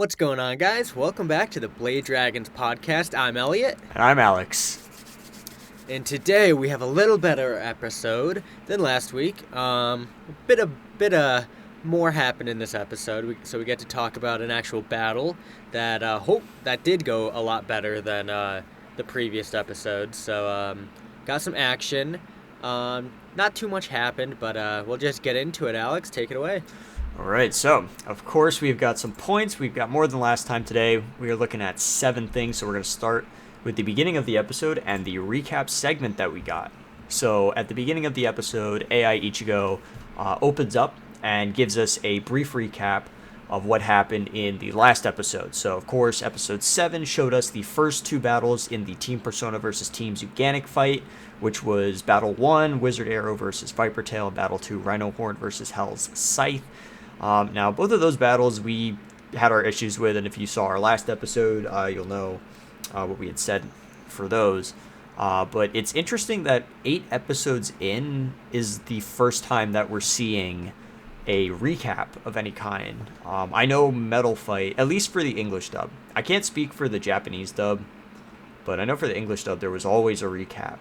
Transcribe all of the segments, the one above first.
What's going on, guys? Welcome back to the Blade Dragons podcast. I'm Elliot, And I'm Alex. and today we have a little better episode than last week. A bit more happened in this episode, so we get to talk about an actual battle that that did go a lot better than the previous episode. So got some action. Not too much happened, but we'll just get into it. Alex, take it away. All right, so of course we've got some points. We've got more than last time today. We are looking at 7 things, so we're going to start with the beginning of the episode and the recap segment that we got. So at the beginning of the episode, AI Ichigo opens up and gives us a brief recap of what happened in the last episode. So of course, episode 7 showed us the first 2 battles in the Team Persona versus Team Zuganic fight, which was Battle 1, Wizard Arrow versus Viper Tail, and Battle 2, Rhino Horn versus Hell's Scythe. Now, both of those battles we had our issues with, and if you saw our last episode, you'll know what we had said for those. But it's interesting that 8 episodes in is the first time that we're seeing a recap of any kind. I know Metal Fight, at least for the English dub. I can't speak for the Japanese dub, but I know for the English dub there was always a recap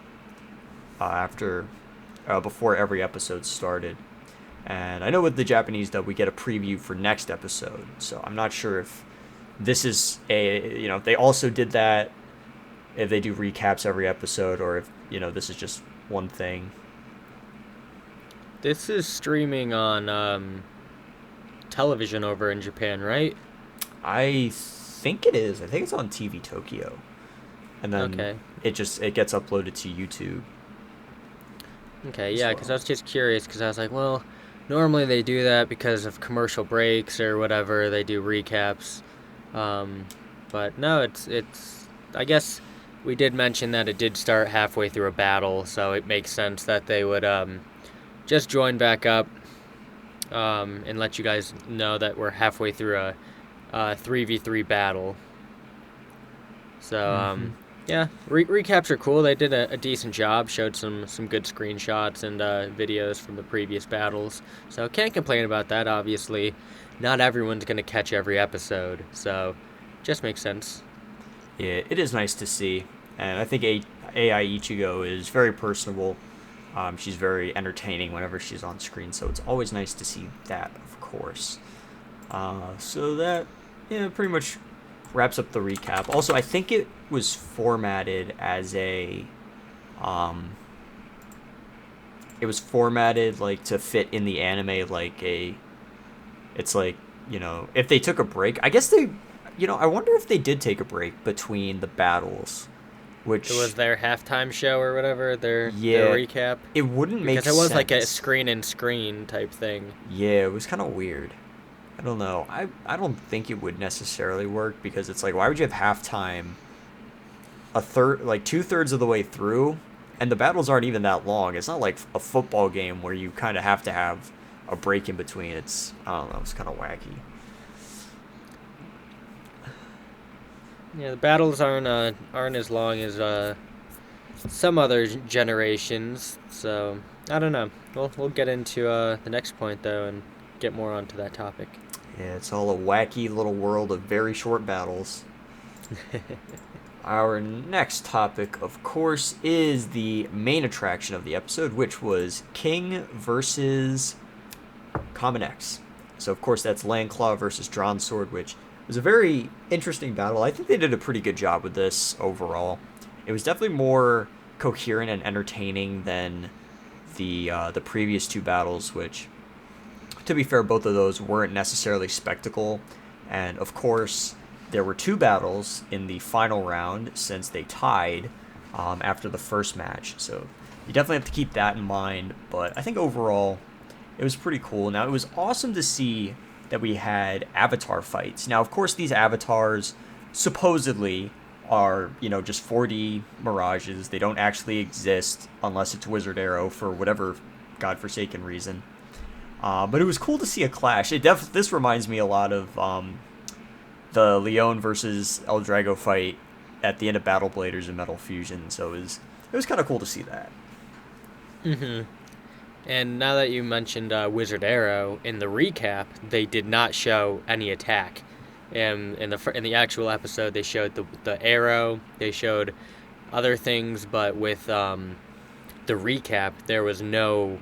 before every episode started. And I know with the Japanese dub, we get a preview for next episode. So I'm not sure if this is if they also did that, if they do recaps every episode, or if, this is just one thing. This is streaming on television over in Japan, right? I think it is. I think it's on TV Tokyo. And then it gets uploaded to YouTube. Okay, yeah, because I was just curious, because I was like, well, normally they do that because of commercial breaks or whatever. They do recaps, but no, it's. I guess we did mention that it did start halfway through a battle, so it makes sense that they would just join back up and let you guys know that we're halfway through a 3v3 battle. So yeah, recaps are cool. They did a decent job, showed some good screenshots and videos from the previous battles. So can't complain about that. Obviously, not everyone's going to catch every episode, so just makes sense. Yeah, it is nice to see. And I think AI Ichigo is very personable. She's very entertaining whenever she's on screen, so it's always nice to see that, of course. So that, pretty much wraps up the recap. Also, I think it was formatted as it was formatted like to fit in the anime, it's like, if they took a break, I guess they, I wonder if they did take a break between the battles, which it was their halftime show or whatever, their recap. It wouldn't make sense. Because it was like a screen type thing. Yeah, it was kind of weird. I don't know. I don't think it would necessarily work, because it's like, why would you have halftime two-thirds of the way through, and the battles aren't even that long. It's not like a football game where you kind of have to have a break in between. I don't know, it's kind of wacky. Yeah, the battles aren't as long as some other generations, so I don't know. We'll get into the next point though and get more onto that topic. Yeah, it's all a wacky little world of very short battles. Our next topic, of course, is the main attraction of the episode, which was King versus Common X. So, of course, that's Landclaw versus Drawn Sword, which was a very interesting battle. I think they did a pretty good job with this overall. It was definitely more coherent and entertaining than the previous 2 battles, which, to be fair, both of those weren't necessarily spectacle. And, of course, there were 2 battles in the final round, since they tied after the first match. So you definitely have to keep that in mind. But I think overall, it was pretty cool. Now, it was awesome to see that we had avatar fights. Now, of course, these avatars supposedly are, just 4D mirages. They don't actually exist unless it's Wizard Arrow for whatever godforsaken reason. But it was cool to see a clash. This reminds me a lot of the Leon versus El Drago fight at the end of Battle Bladers and Metal Fusion. So it was kind of cool to see that. And now that you mentioned Wizard Arrow, in the recap, they did not show any attack. And in the actual episode, they showed the arrow. They showed other things, but with the recap, there was no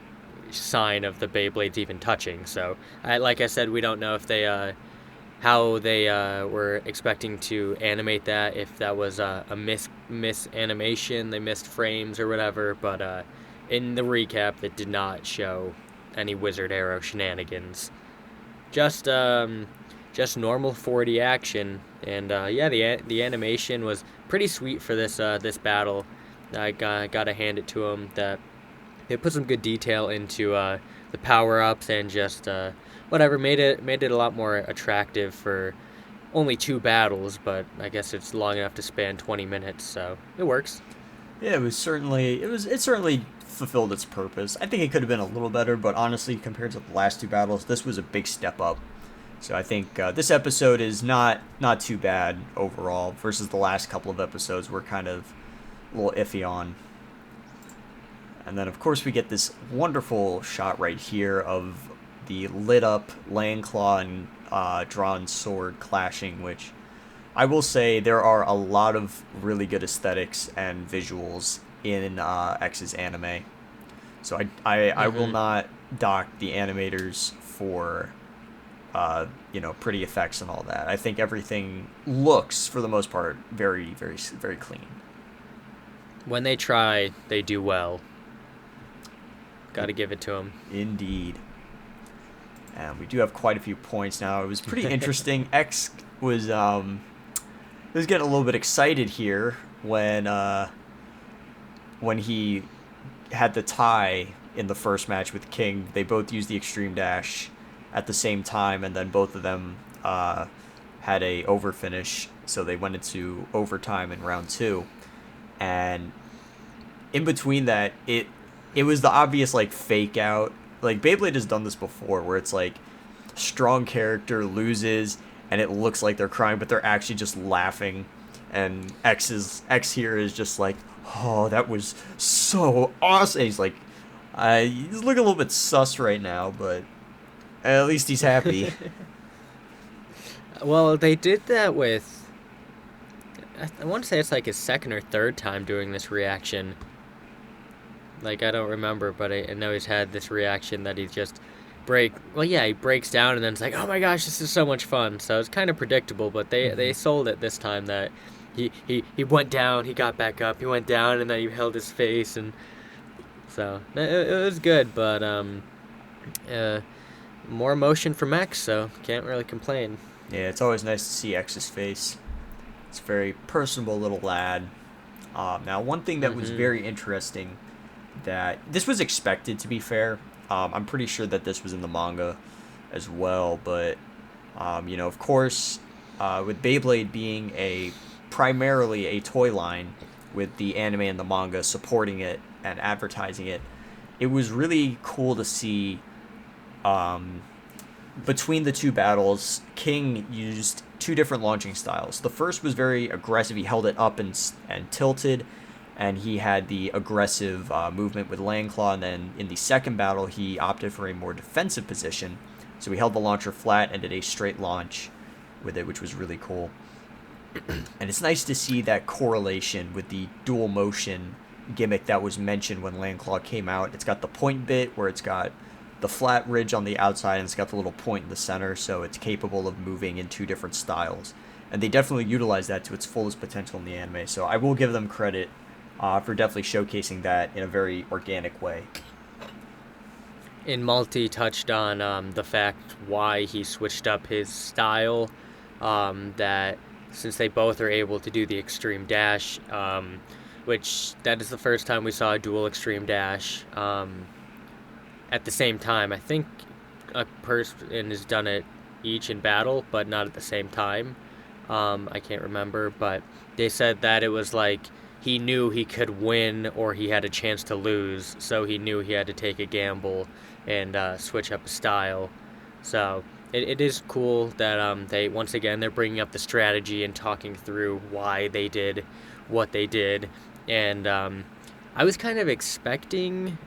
sign of the Beyblades even touching. So, like I said, we don't know if they how they were expecting to animate that, if that was a miss animation, they missed frames or whatever. But in the recap, it did not show any Wizard Arrow shenanigans. Just just normal 4D action, and yeah, the animation was pretty sweet for this battle. I gotta hand it to them that they put some good detail into the power ups and just whatever made it a lot more attractive for only two battles, but I guess it's long enough to span 20 minutes, so it works. Yeah, it certainly fulfilled its purpose. I think it could have been a little better, but honestly, compared to the last two battles, this was a big step up. So I think this episode is not too bad overall versus the last couple of episodes we're kind of a little iffy on. And then of course we get this wonderful shot right here of the lit up Landclaw and drawn sword clashing, which I will say there are a lot of really good aesthetics and visuals in X's anime. So I will Mm-hmm. not dock the animators for pretty effects and all that. I think everything looks for the most part very clean. When they try, they do well. Got It, to give it to them. indeed. And we do have quite a few points now. It was pretty interesting. X was getting a little bit excited here when he had the tie in the first match with King. They both used the extreme dash at the same time, and then both of them had a over finish, so they went into overtime in round two. And in between that, it was the obvious like fake out. Like Beyblade has done this before, where it's like strong character loses, and it looks like they're crying, but they're actually just laughing. And X here is just like, oh, that was so awesome. And he's like, he's looking a little bit sus right now, but at least he's happy. Well, they did that with. I want to say it's like his second or third time doing this reaction. Like I don't remember, but I know he's had this reaction that he just break. Well, yeah, he breaks down and then it's like, oh my gosh, this is so much fun. So it's kind of predictable, but they sold it this time that he went down, he got back up, he went down, and then he held his face, and so it was good, but uh, more emotion from X, so can't really complain. Yeah, it's always nice to see X's face. It's a very personable little lad. Now, one thing that was Mm-hmm. very interesting, that this was expected to be fair. I'm pretty sure that this was in the manga as well, but of course, with Beyblade being a primarily a toy line, with the anime and the manga supporting it and advertising it, it was really cool to see. Um, Between the two battles, King used two different launching styles. The first was very aggressive. He held it up and tilted, and he had the aggressive movement with Landclaw. And then in the second battle, he opted for a more defensive position. So he held the launcher flat and did a straight launch with it, which was really cool. And it's nice to see that correlation with the dual motion gimmick that was mentioned when Landclaw came out. It's got the point bit where it's got the flat ridge on the outside and it's got the little point in the center, so it's capable of moving in two different styles. And they definitely utilize that to its fullest potential in the anime, so I will give them credit for definitely showcasing that in a very organic way. And Multi touched on the fact why he switched up his style. That since they both are able to do the extreme dash, which that is the first time we saw a dual extreme dash. At the same time, I think a person has done it each in battle, but not at the same time. I can't remember, but they said that it was like he knew he could win or he had a chance to lose, so he knew he had to take a gamble and switch up his style. So it is cool that they once again they're bringing up the strategy and talking through why they did what they did, and I was kind of expecting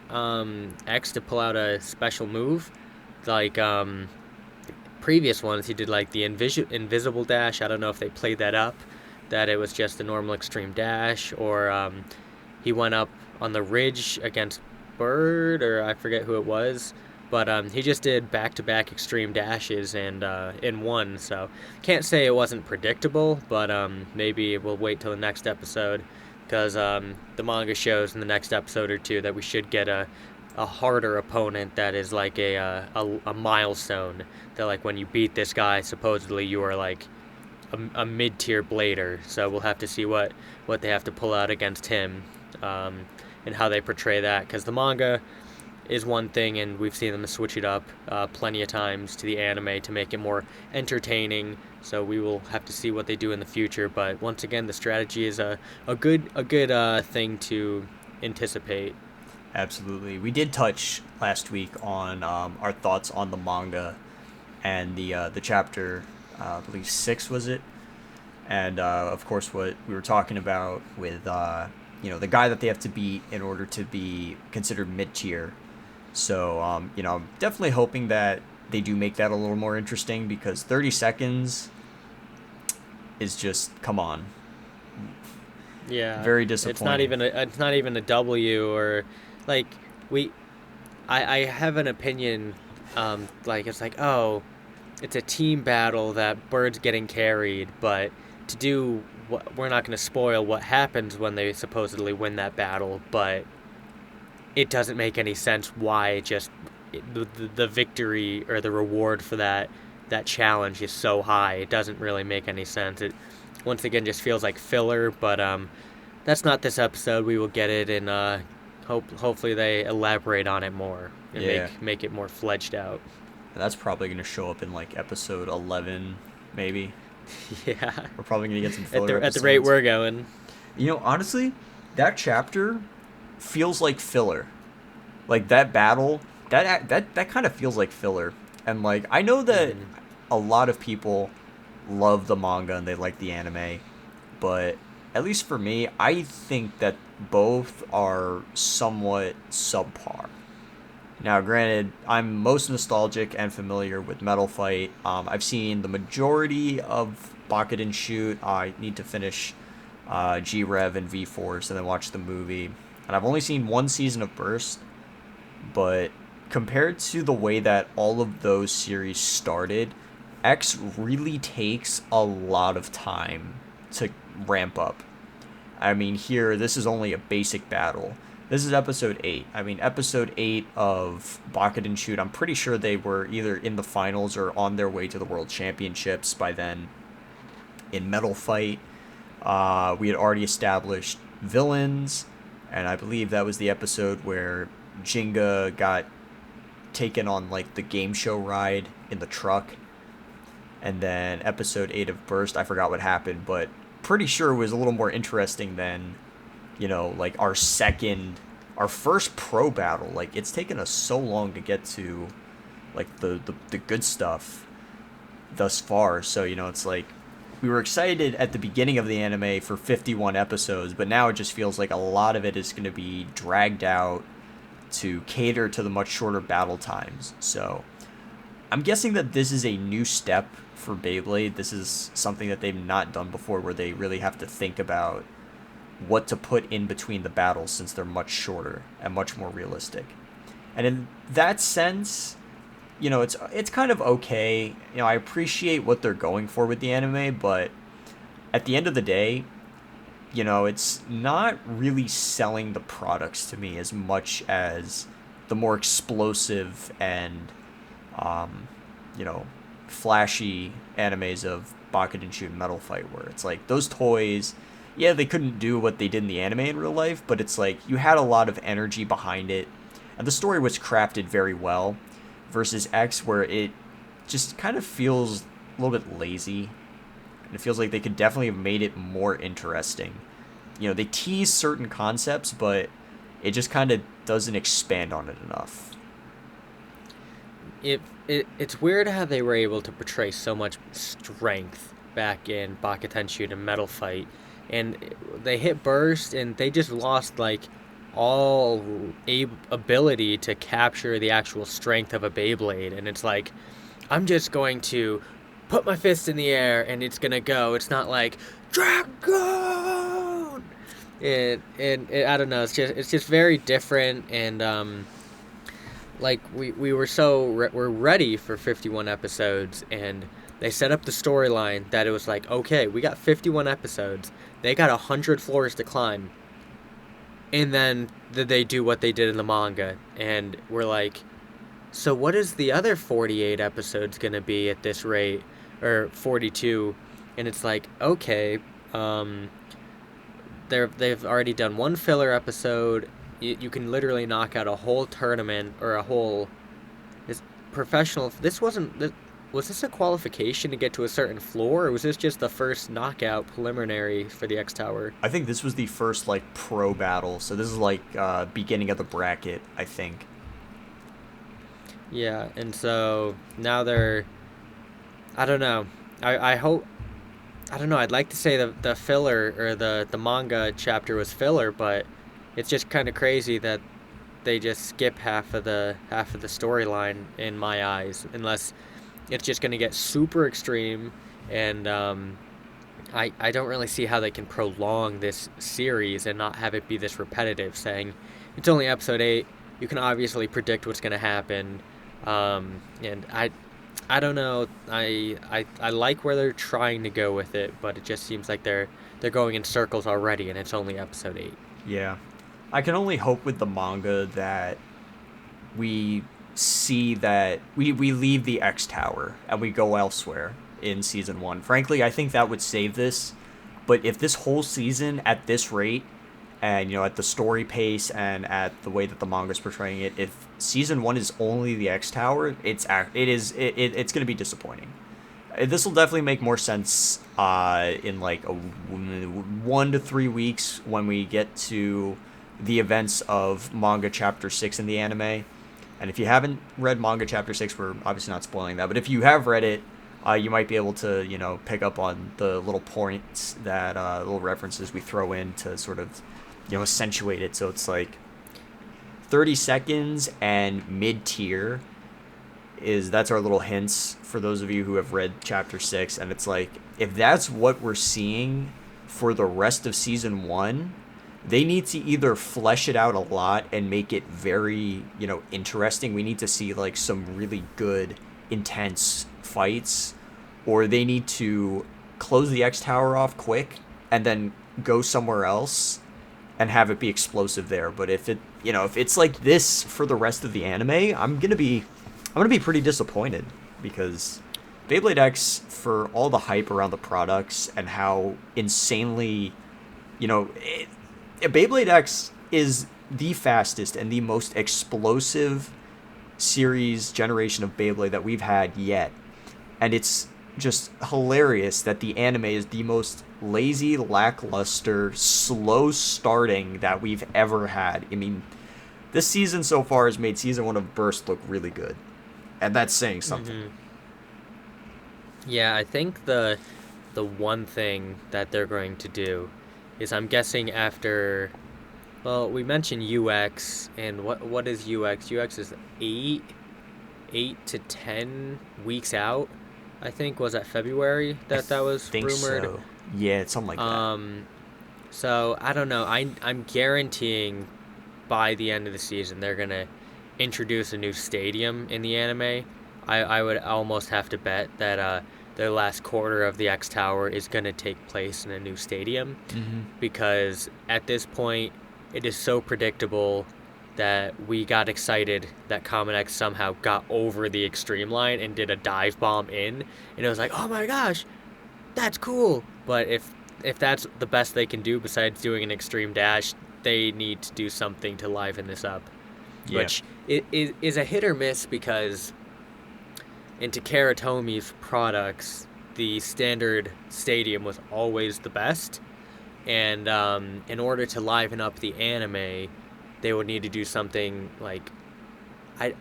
X to pull out a special move, like previous ones, he did like the invisible dash. I don't know if they played that up, that it was just a normal extreme dash, or he went up on the ridge against Bird, or I forget who it was. But he just did back-to-back extreme dashes and in one, so can't say it wasn't predictable, but maybe we'll wait till the next episode, because the manga shows in the next episode or two that we should get a harder opponent that is like a milestone, that like when you beat this guy, supposedly you are like a mid-tier blader. So we'll have to see what they have to pull out against him, and how they portray that, because the manga is one thing, and we've seen them switch it up plenty of times to the anime to make it more entertaining. So we will have to see what they do in the future. But once again, the strategy is a good thing to anticipate. Absolutely. We did touch last week on our thoughts on the manga and the chapter, I believe 6 was it, and of course what we were talking about with the guy that they have to beat in order to be considered mid tier. So I'm definitely hoping that they do make that a little more interesting, because 30 seconds is just, come on. Yeah, Very disappointing. it's not even a W, or like we I have an opinion, like it's like, oh, it's a team battle that Bird's getting carried, but to do what, we're not going to spoil what happens when they supposedly win that battle, but it doesn't make any sense why just the victory or the reward for that challenge is so high. It doesn't really make any sense. It once again just feels like filler, but that's not this episode. We will get it, and hopefully they elaborate on it more and Yeah. make it more fledged out. That's probably going to show up in like episode 11, maybe. Yeah, We're probably going to get some filler at the episodes. rate we're going. Honestly, that chapter feels like filler. Like that battle, that kind of feels like filler. And like I know that a lot of people love the manga and they like the anime, but at least for me, I think that both are somewhat subpar. Now, granted, I'm most nostalgic and familiar with Metal Fight. I've seen the majority of Bakuden Shoot. I need to finish G-Rev and V-Force and then watch the movie. And I've only seen one season of Burst, but compared to the way that all of those series started, X really takes a lot of time to ramp up. I mean, here, this is only a basic battle. This is episode 8. I mean, episode 8 of Bakuden Shoot, I'm pretty sure they were either in the finals or on their way to the World Championships by then. In Metal Fight, we had already established villains, and I believe that was the episode where Jinga got taken on, like, the game show ride in the truck. And then episode 8 of Burst, I forgot what happened, but pretty sure it was a little more interesting than, like our first pro battle. Like, it's taken us so long to get to, like, the good stuff thus far. So, it's like, we were excited at the beginning of the anime for 51 episodes, but now it just feels like a lot of it is going to be dragged out to cater to the much shorter battle times. So, I'm guessing that this is a new step for Beyblade. This is something that they've not done before, where they really have to think about what to put in between the battles, since they're much shorter and much more realistic. And in that sense, it's kind of okay. I appreciate what they're going for with the anime, but at the end of the day, it's not really selling the products to me as much as the more explosive and flashy animes of Bakuden Shoot and Metal Fight, where it's like those toys, yeah, they couldn't do what they did in the anime in real life, but it's like you had a lot of energy behind it, and the story was crafted very well, versus X, where it just kind of feels a little bit lazy, and it feels like they could definitely have made it more interesting. They tease certain concepts, but it just kind of doesn't expand on it enough. It's weird how they were able to portray so much strength back in Bakuten Shoot and Metal Fight, and they hit Burst and they just lost like all ability to capture the actual strength of a Beyblade. And it's like, I'm just going to put my fist in the air and it's gonna go. It's not like Dragon. I don't know. It's just very different, and like we were we're ready for 51 episodes, and they set up the storyline that it was like, okay, we got 51 episodes. They got 100 floors to climb, and then they do what they did in the manga, and we're like, so what is the other 48 episodes gonna be at this rate, or 42? And it's like, okay, um, they've already done one filler episode. You can literally knock out a whole tournament or a whole this professional. This wasn't. Was this a qualification to get to a certain floor, or was this just the first knockout preliminary for the X Tower? I think this was the first like pro battle. So this is like beginning of the bracket, I think. Yeah, and so now they're. I don't know. I hope. I don't know. I'd like to say the filler or the manga chapter was filler, but it's just kind of crazy that they just skip half of the storyline in my eyes, unless it's just going to get super extreme, and I don't really see how they can prolong this series and not have it be this repetitive, saying it's only episode 8, you can obviously predict what's going to happen, and I don't know. I like where they're trying to go with it, but it just seems like they're going in circles already, and it's only episode 8. Yeah. I can only hope with the manga that we see that we leave the X Tower and we go elsewhere in season 1. Frankly, I think that would save this. But if this whole season at this rate, and at the story pace and at the way that the manga's portraying it, if season 1 is only the X Tower, it's going to be disappointing. This will definitely make more sense in like 1 to 3 weeks when we get to the events of manga chapter 6 in the anime. And if you haven't read manga chapter 6, we're obviously not spoiling that, but if you have read it, you might be able to pick up on the little points that little references we throw in to sort of accentuate it. So it's like 30 seconds and mid-tier that's our little hints for those of you who have read chapter 6, and it's like, if that's what we're seeing for the rest of season 1, they need to either flesh it out a lot and make it very interesting. We need to see like some really good intense fights, or they need to close the X Tower off quick and then go somewhere else and have it be explosive there. But if it's like this for the rest of the anime, I'm gonna be pretty disappointed, because Beyblade X, for all the hype around the products and how insanely, Beyblade X is the fastest and the most explosive series generation of Beyblade that we've had yet. And it's just hilarious that the anime is the most lazy, lackluster, slow starting that we've ever had. I mean, this season so far has made season 1 of Burst look really good. And that's saying something. Mm-hmm. Yeah, I think the one thing that they're going to do is, I'm guessing after, well, we mentioned UX, and what is UX? UX is 8 to 10 weeks out. I think, was that February that was rumored? So. Yeah, it's something like that. So I don't know. I'm guaranteeing by the end of the season they're gonna introduce a new stadium in the anime. I would almost have to bet that their last quarter of the X Tower is gonna take place in a new stadium, because at this point it is so predictable that we got excited that Common X somehow got over the extreme line and did a dive bomb in, and it was like, oh my gosh, that's cool. But if that's the best they can do besides doing an extreme dash, they need to do something to liven this up. Yeah. Which is a hit or miss, because in Takara Tomi's products, the standard stadium was always the best, and in order to liven up the anime, they would need to do something like, I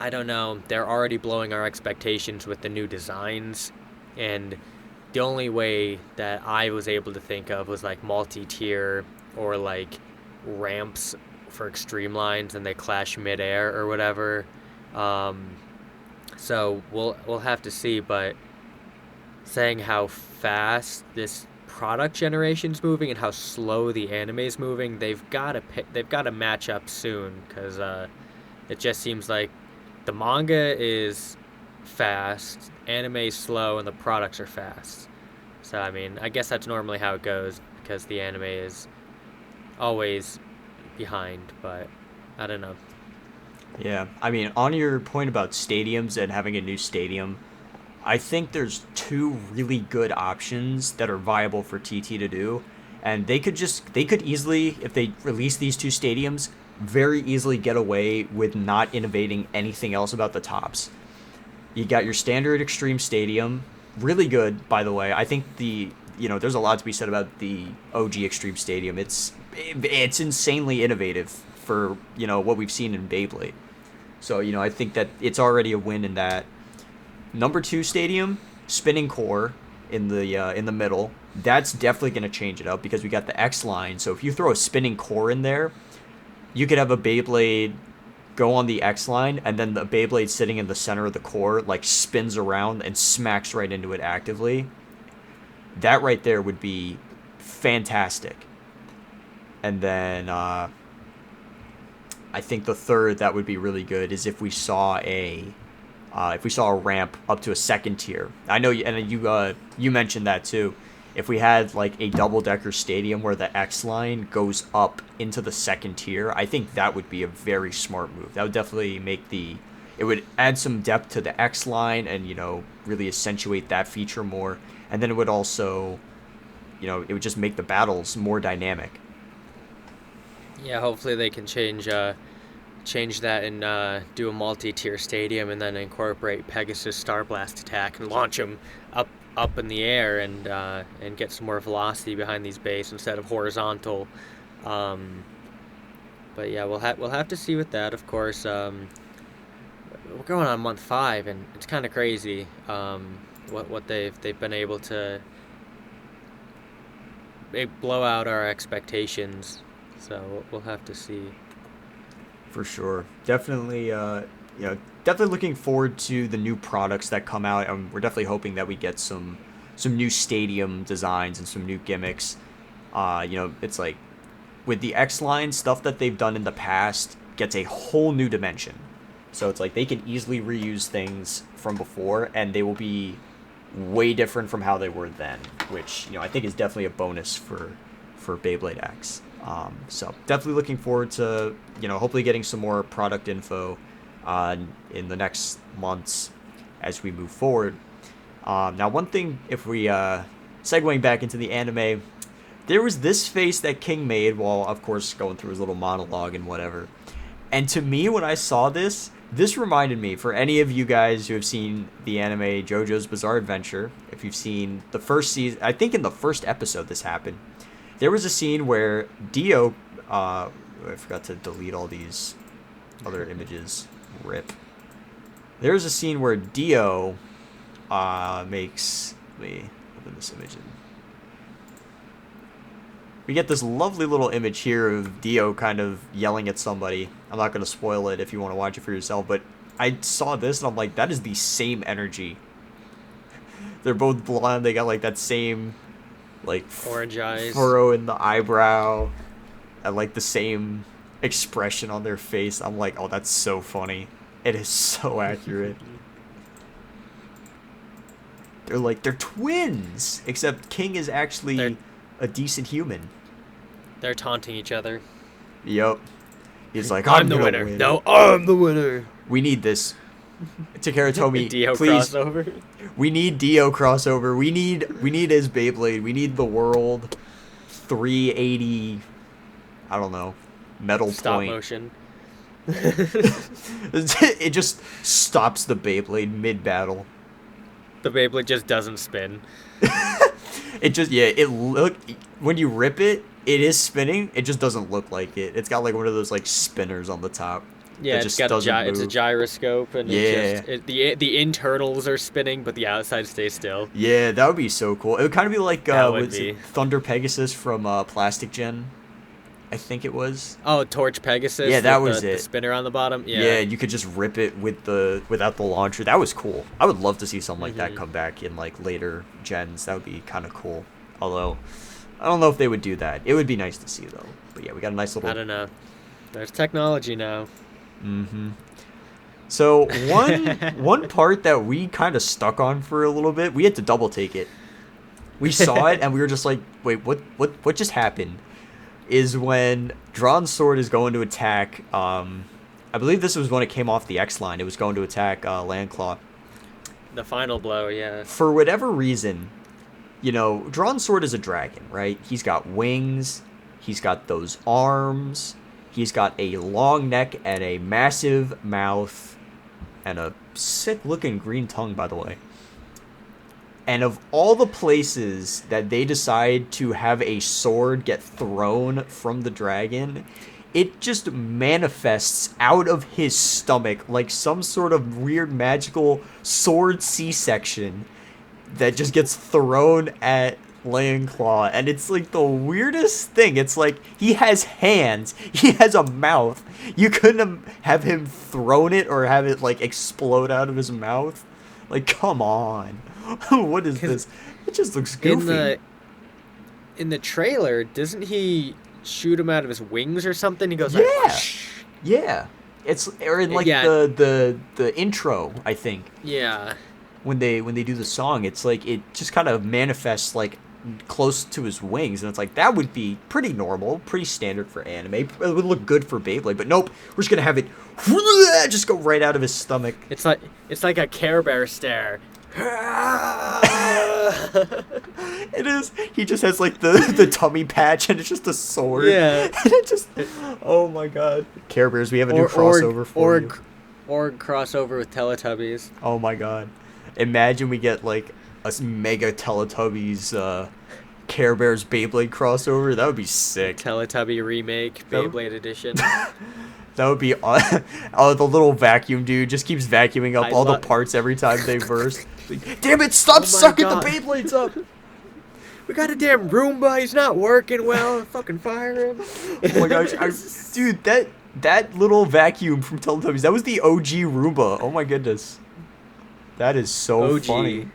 don't know, they're already blowing our expectations with the new designs, and the only way that I was able to think of was like multi-tier, or like ramps for extreme lines and they clash midair or whatever. So we'll have to see, but saying how fast this product generation's moving and how slow the anime's moving, they've got to match up soon because it just seems like the manga is fast, anime's slow, and the products are fast. So I mean, I guess that's normally how it goes because the anime is always behind, but I don't know. Yeah, I mean, on your point about stadiums and having a new stadium, I think there's two really good options that are viable for TT to do, and they could easily, if they release these two stadiums, very easily get away with not innovating anything else about the tops. You got your standard Extreme Stadium, really good, by the way. I think there's a lot to be said about the OG Extreme Stadium. It's insanely innovative for what we've seen in Beyblade. So I think that it's already a win in that. Number two stadium, spinning core in the middle. That's definitely going to change it up because we got the X line. So if you throw a spinning core in there, you could have a Beyblade go on the X line, and then the Beyblade sitting in the center of the core like spins around and smacks right into it actively. That right there would be fantastic. And then I think the third that would be really good is if we saw a ramp up to a second tier. I know, and you mentioned that too. If we had like a double-decker stadium where the X line goes up into the second tier, I think that would be a very smart move. That would definitely it would add some depth to the X line and really accentuate that feature more. And then it would also, it would just make the battles more dynamic. Yeah, hopefully they can change that and do a multi-tier stadium and then incorporate Pegasus Star Blast attack and launch them up in the air and get some more velocity behind these bases instead of horizontal. But yeah, we'll have to see with that. Of course, we're going on month 5 and it's kind of crazy what they've been able to blow out our expectations. So we'll have to see. For sure. Definitely, definitely looking forward to the new products that come out, and we're definitely hoping that we get some new stadium designs and some new gimmicks. It's like with the X line stuff that they've done in the past gets a whole new dimension. So it's like they can easily reuse things from before, and they will be way different from how they were then, which I think is definitely a bonus for Beyblade X. So definitely looking forward to hopefully getting some more product info in the next months as we move forward. Now one thing, if we segueing back into the anime, there was this face that King made while of course going through his little monologue and whatever. And to me, when I saw this reminded me, for any of you guys who have seen the anime JoJo's Bizarre Adventure, if you've seen the first season, I think in the first episode this happened. There was a scene where Dio, I forgot to delete all these other images. Rip. There was a scene where Dio makes. Let me open this image in. We get this lovely little image here of Dio kind of yelling at somebody. I'm not going to spoil it if you want to watch it for yourself, but I saw this and I'm like, that is the same energy. They're both blonde. They got like that same like orange eyes, furrow in the eyebrow, and like the same expression on their face. I'm like, oh, that's so funny. It is so accurate. They're twins, except King is actually a decent human. They're taunting each other. Yup. He's like, I'm the winner. Win. No, I'm the winner. We need this. Takara Tomy, Dio please. crossover. We need Dio crossover. We need his Beyblade. We need the world 380. I don't know. Metal Stop point. motion. It just stops the Beyblade mid battle. The Beyblade just doesn't spin. It just when you rip it, it is spinning. It just doesn't look like it. It's got like one of those like spinners on the top. Yeah, it's a gyroscope, and the internals are spinning, but the outside stays still. Yeah, that would be so cool. It would kind of be like Thunder Pegasus from Plastic Gen. I think it was. Oh, Torch Pegasus. Yeah, that with was the it. spinner on the bottom. Yeah, Yeah. you could just rip it without the launcher. That was cool. I would love to see something like that Hmm. come back in like later gens. That would be kind of cool. Although I don't know if they would do that. It would be nice to see though. But yeah, we got a nice I little. don't know. There's technology now. Mm-hmm. So one part that we kind of stuck on for a little bit, we had to double take it. We saw it and we were just like, wait, what just happened? Is when Drawn Sword is going to attack. I believe this was when it came off the X line. It was going to attack Landclaw. The final blow, yeah. For whatever reason, Drawn Sword is a dragon, right? He's got wings. He's got those arms. He's got a long neck and a massive mouth and a sick-looking green tongue, by the way. And of all the places that they decide to have a sword get thrown from the dragon, it just manifests out of his stomach like some sort of weird magical sword C-section that just gets thrown at Claw, and it's like the weirdest thing. It's like he has hands, he has a mouth. You couldn't have him thrown it or have it like explode out of his mouth. Like, come on, what is this? It just looks goofy. In the trailer, doesn't he shoot him out of his wings or something? He goes Yeah, like, yeah. It's or in like Yeah. the intro, I think. yeah. When they do the song, it's like it just kind of manifests like close to his wings, and it's like that would be pretty normal, pretty standard for anime. It would look good for Beyblade, but nope, we're just gonna have it just go right out of his stomach. It's like a Care Bear stare. It is. He just has like the tummy patch, and it's just a sword. Yeah. And it just. Oh my god. Care Bears, we have a new crossover for you. Or crossover with Teletubbies. Oh my god. Imagine we get like a mega Teletubbies Care Bears Beyblade crossover. That would be sick. Teletubby remake, That would- Beyblade edition. That would be oh, the little vacuum dude just keeps vacuuming up all the parts every time they burst. Like, damn it, stop Oh my sucking God. the Beyblades up. We got a damn Roomba. He's not working well. Fucking fire him. Oh my gosh, dude, that little vacuum from Teletubbies, that was the OG Roomba. Oh my goodness. That is so OG. funny.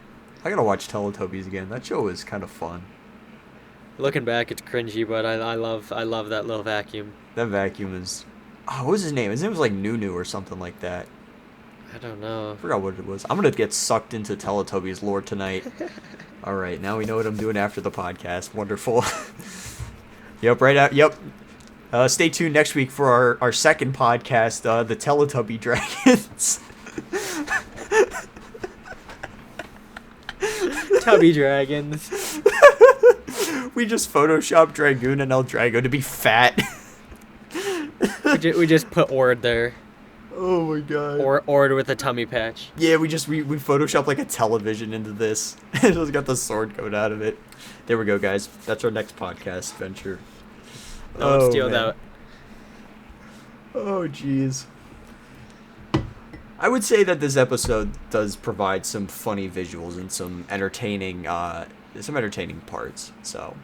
I gotta watch Teletubbies again. That show is kind of fun. Looking back, it's cringy, but I love that little vacuum. That vacuum is. Oh, what was his name? His name was like Nunu or something like that. I don't know. I forgot what it was. I'm gonna get sucked into Teletubbies lore tonight. All right, now we know what I'm doing after the podcast. Wonderful. Yep, right out. Yep. Stay tuned next week for our second podcast, the Teletubby Dragons. Tubby dragons. We just photoshopped Dragoon and El Drago to be fat. We just put Ord there. Oh my god. Or Ord with a tummy patch. Yeah, we photoshopped like a television into this. It just got the sword coming out of it. There we go, guys. That's our next podcast venture. Don't steal man. that. Oh, jeez. I would say that this episode does provide some funny visuals and some entertaining parts. So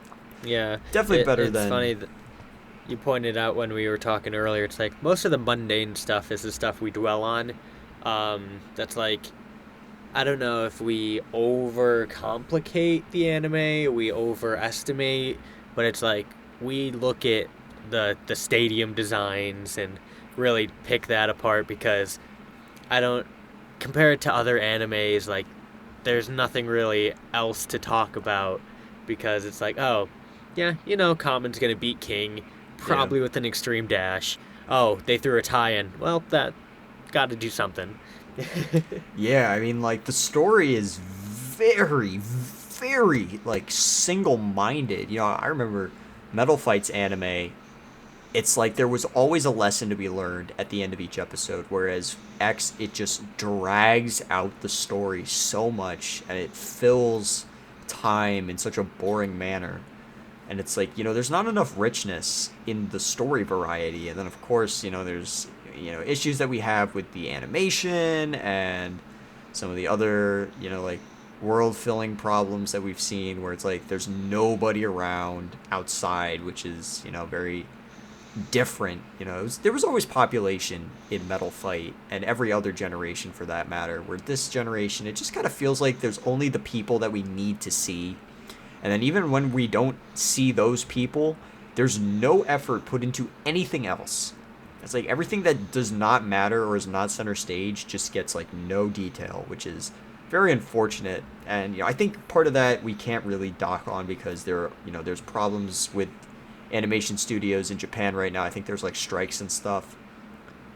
Yeah. definitely better it's than. It's funny that you pointed out when we were talking earlier. It's like most of the mundane stuff is the stuff we dwell on. That's like, I don't know if we overcomplicate the anime, we overestimate, but it's like we look at the stadium designs and really pick that apart because I don't compare it to other animes. Like, there's nothing really else to talk about because it's like, oh, yeah, Common's gonna beat King, probably with an extreme dash. Oh, they threw a tie-in. Well, that got to do something. Yeah, I mean, like, the story is very, very, like, single-minded. I remember Metal Fight's anime, it's like there was always a lesson to be learned at the end of each episode, whereas X, it just drags out the story so much, and it fills time in such a boring manner. And it's like, there's not enough richness in the story variety. And then, of course, there's, issues that we have with the animation and some of the other, like, world-filling problems that we've seen where it's like there's nobody around outside, which is, very different. There was always population in Metal Fight and every other generation for that matter. Where this generation, it just kind of feels like there's only the people that we need to see, and then even when we don't see those people, there's no effort put into anything else. It's like everything that does not matter or is not center stage just gets like no detail, which is very unfortunate. And I think part of that we can't really dock on because there's problems with animation studios in Japan right now. I think there's like strikes and stuff,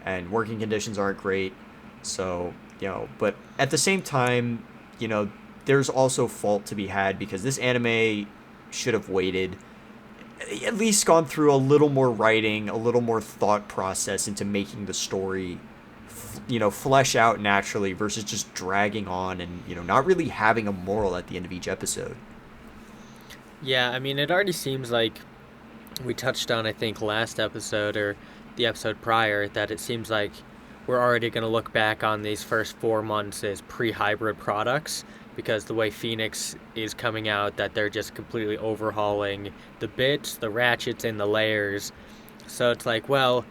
and working conditions aren't great. So, but at the same time, there's also fault to be had because this anime should have waited, at least gone through a little more writing, a little more thought process into making the story, flesh out naturally versus just dragging on and, not really having a moral at the end of each episode. Yeah, I mean, it already seems like we touched on, I think, last episode or the episode prior, that it seems like we're already going to look back on these first 4 months as pre-hybrid products because the way Phoenix is coming out, that they're just completely overhauling the bits, the ratchets, and the layers. So it's like, well,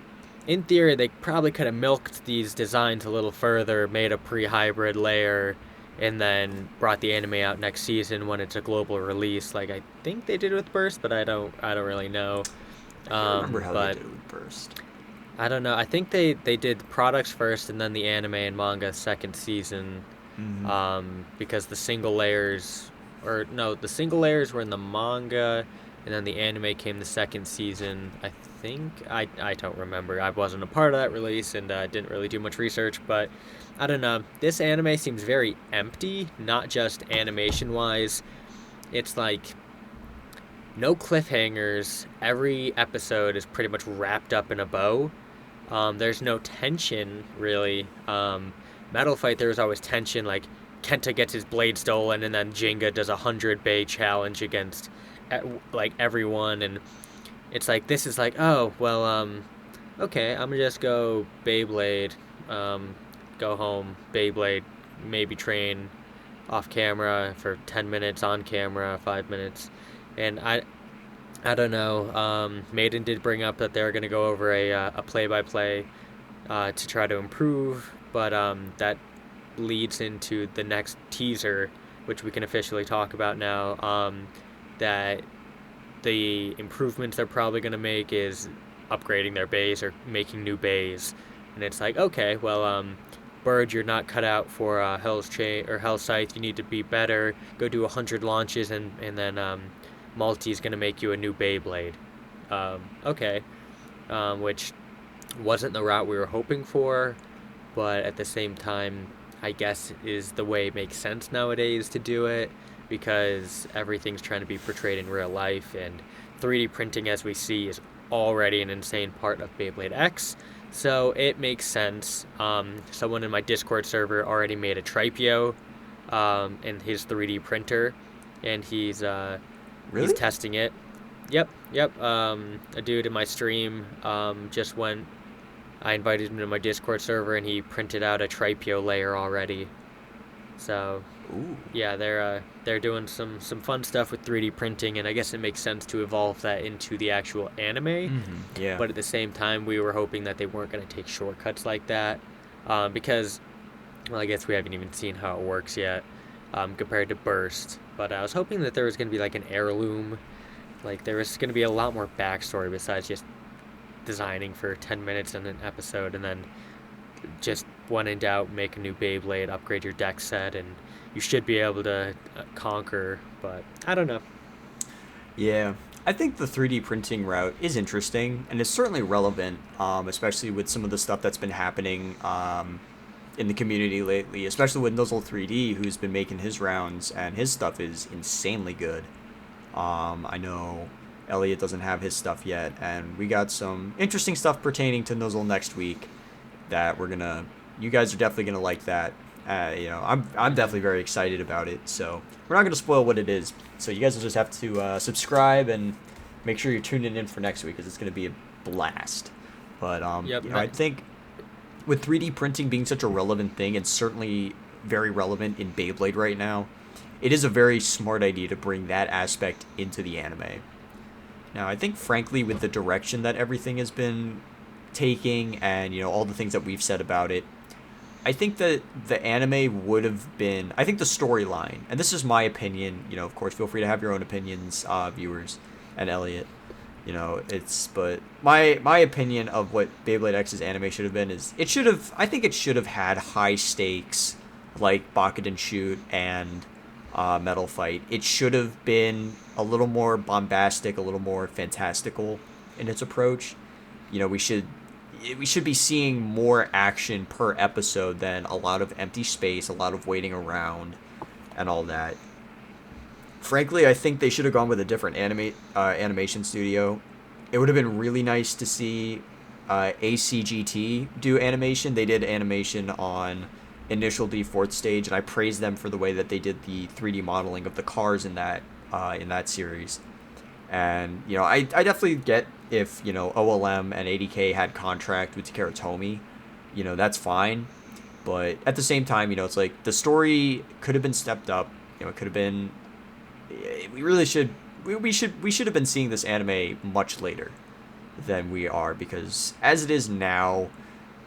in theory, they probably could have milked these designs a little further, made a pre-hybrid layer, and then brought the anime out next season when it's a global release. Like I think they did with Burst, but I don't really know. I can't remember how they But did it with Burst. I don't know. I think they did products first and then the anime and manga second season. Mm-hmm. Because the single layers, or no, the single layers were in the manga, and then the anime came the second season. I think I don't remember. I wasn't a part of that release and didn't really do much research, but I don't know. This anime seems very empty, not just animation wise. It's like no cliffhangers. Every episode is pretty much wrapped up in a bow. There's no tension really. Metal Fight, there was always tension. Like Kenta gets his blade stolen, and then Jinga does 100 bay challenge against like everyone, and it's like this is like, oh well, okay, I'm gonna just go Beyblade, go home Beyblade, maybe train off camera for 10 minutes, on camera 5 minutes, and I don't know. Maiden did bring up that they're gonna go over a play-by-play to try to improve, but that leads into the next teaser, which we can officially talk about now. That the improvements they're probably going to make is upgrading their bays or making new bays, and it's like, okay, well, Bird, you're not cut out for Hell's Chain or Hell's Scythe. You need to be better. Go do 100 launches, and then Multi's going to make you a new Beyblade. Okay, which wasn't the route we were hoping for, but at the same time, I guess is the way it makes sense nowadays to do it because everything's trying to be portrayed in real life, and 3D printing, as we see, is already an insane part of Beyblade X, so it makes sense. Someone in my Discord server already made a Tripio in his 3D printer, and he's Really? testing it. Yep. A dude in my stream just went. I invited him to my Discord server, and he printed out a Tripio layer already. So, Ooh. yeah, they're doing some fun stuff with 3D printing, and I guess it makes sense to evolve that into the actual anime. Mm-hmm. Yeah. But at the same time, we were hoping that they weren't going to take shortcuts like that, because, well, I guess we haven't even seen how it works yet, compared to Burst. But I was hoping that there was going to be like an heirloom, like there was going to be a lot more backstory besides just designing for 10 minutes in an episode, and then just when in doubt, make a new Beyblade, upgrade your deck set, and you should be able to conquer. But I don't know. Yeah, I think the 3D printing route is interesting and is certainly relevant, especially with some of the stuff that's been happening in the community lately, especially with Nuzzle 3D, who's been making his rounds, and his stuff is insanely good. I know Elliot doesn't have his stuff yet, and we got some interesting stuff pertaining to Nuzzle next week that you guys are definitely gonna like that. I'm definitely very excited about it, so we're not gonna spoil what it is. So you guys will just have to subscribe and make sure you're tuning in for next week because it's gonna be a blast. But Yep. I think with 3D printing being such a relevant thing, and certainly very relevant in Beyblade right now, it is a very smart idea to bring that aspect into the anime. now. I think, frankly, with the direction that everything has been taking and, all the things that we've said about it, I think that the anime would have been, I think the storyline, and this is my opinion, of course, feel free to have your own opinions, viewers, and Elliot. But my opinion of what Beyblade X's anime should have been is I think it should have had high stakes like Bakuden Shoot and Metal Fight. It should have been a little more bombastic, a little more fantastical in its approach. We should be seeing more action per episode than a lot of empty space, a lot of waiting around, and all that. Frankly, I think they should have gone with a different animation studio. It would have been really nice to see ACGT do animation. They did animation on Initial D Fourth Stage, and I praise them for the way that they did the 3D modeling of the cars in that series. And I definitely get if OLM and ADK had contract with Takara Tomy, that's fine. But at the same time, it's like the story could have been stepped up. It could have been. We should have been seeing this anime much later than we are, because as it is now,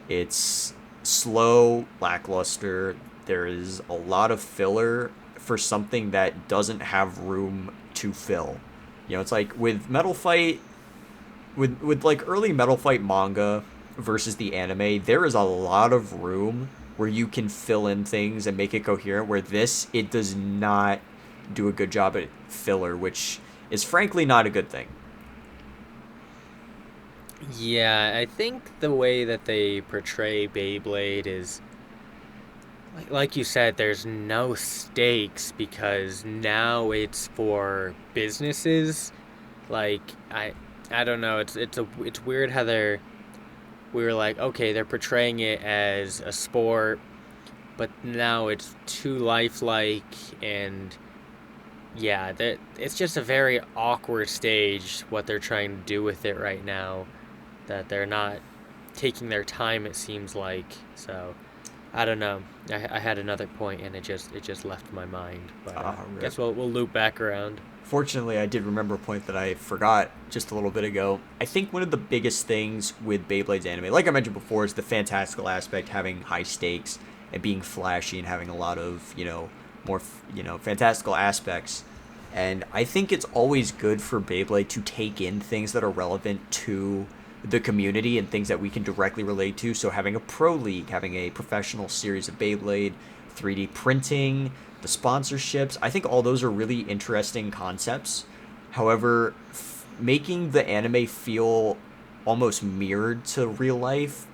it's slow, lackluster. There is a lot of filler for something that doesn't have room to fill. It's like with Metal Fight, with like early Metal Fight manga versus the anime, there is a lot of room where you can fill in things and make it coherent, where it does not do a good job at filler, which is frankly not a good thing. Yeah, I think the way that they portray Beyblade is like you said, there's no stakes because now it's for businesses. Like I don't know, it's weird how we were like, okay, they're portraying it as a sport, but now it's too lifelike, and yeah, it's just a very awkward stage what they're trying to do with it right now, that they're not taking their time, it seems like. So I don't know. I had another point and it just left my mind, but guess we'll loop back around. Fortunately, I did remember a point that I forgot just a little bit ago. I think one of the biggest things with Beyblade's anime, like I mentioned before, is the fantastical aspect, having high stakes and being flashy and having a lot of, more, fantastical aspects. And I think it's always good for Beyblade to take in things that are relevant to the community and things that we can directly relate to. So having a pro league, having a professional series of Beyblade, 3D printing, the sponsorships, I think all those are really interesting concepts. However, making the anime feel almost mirrored to real life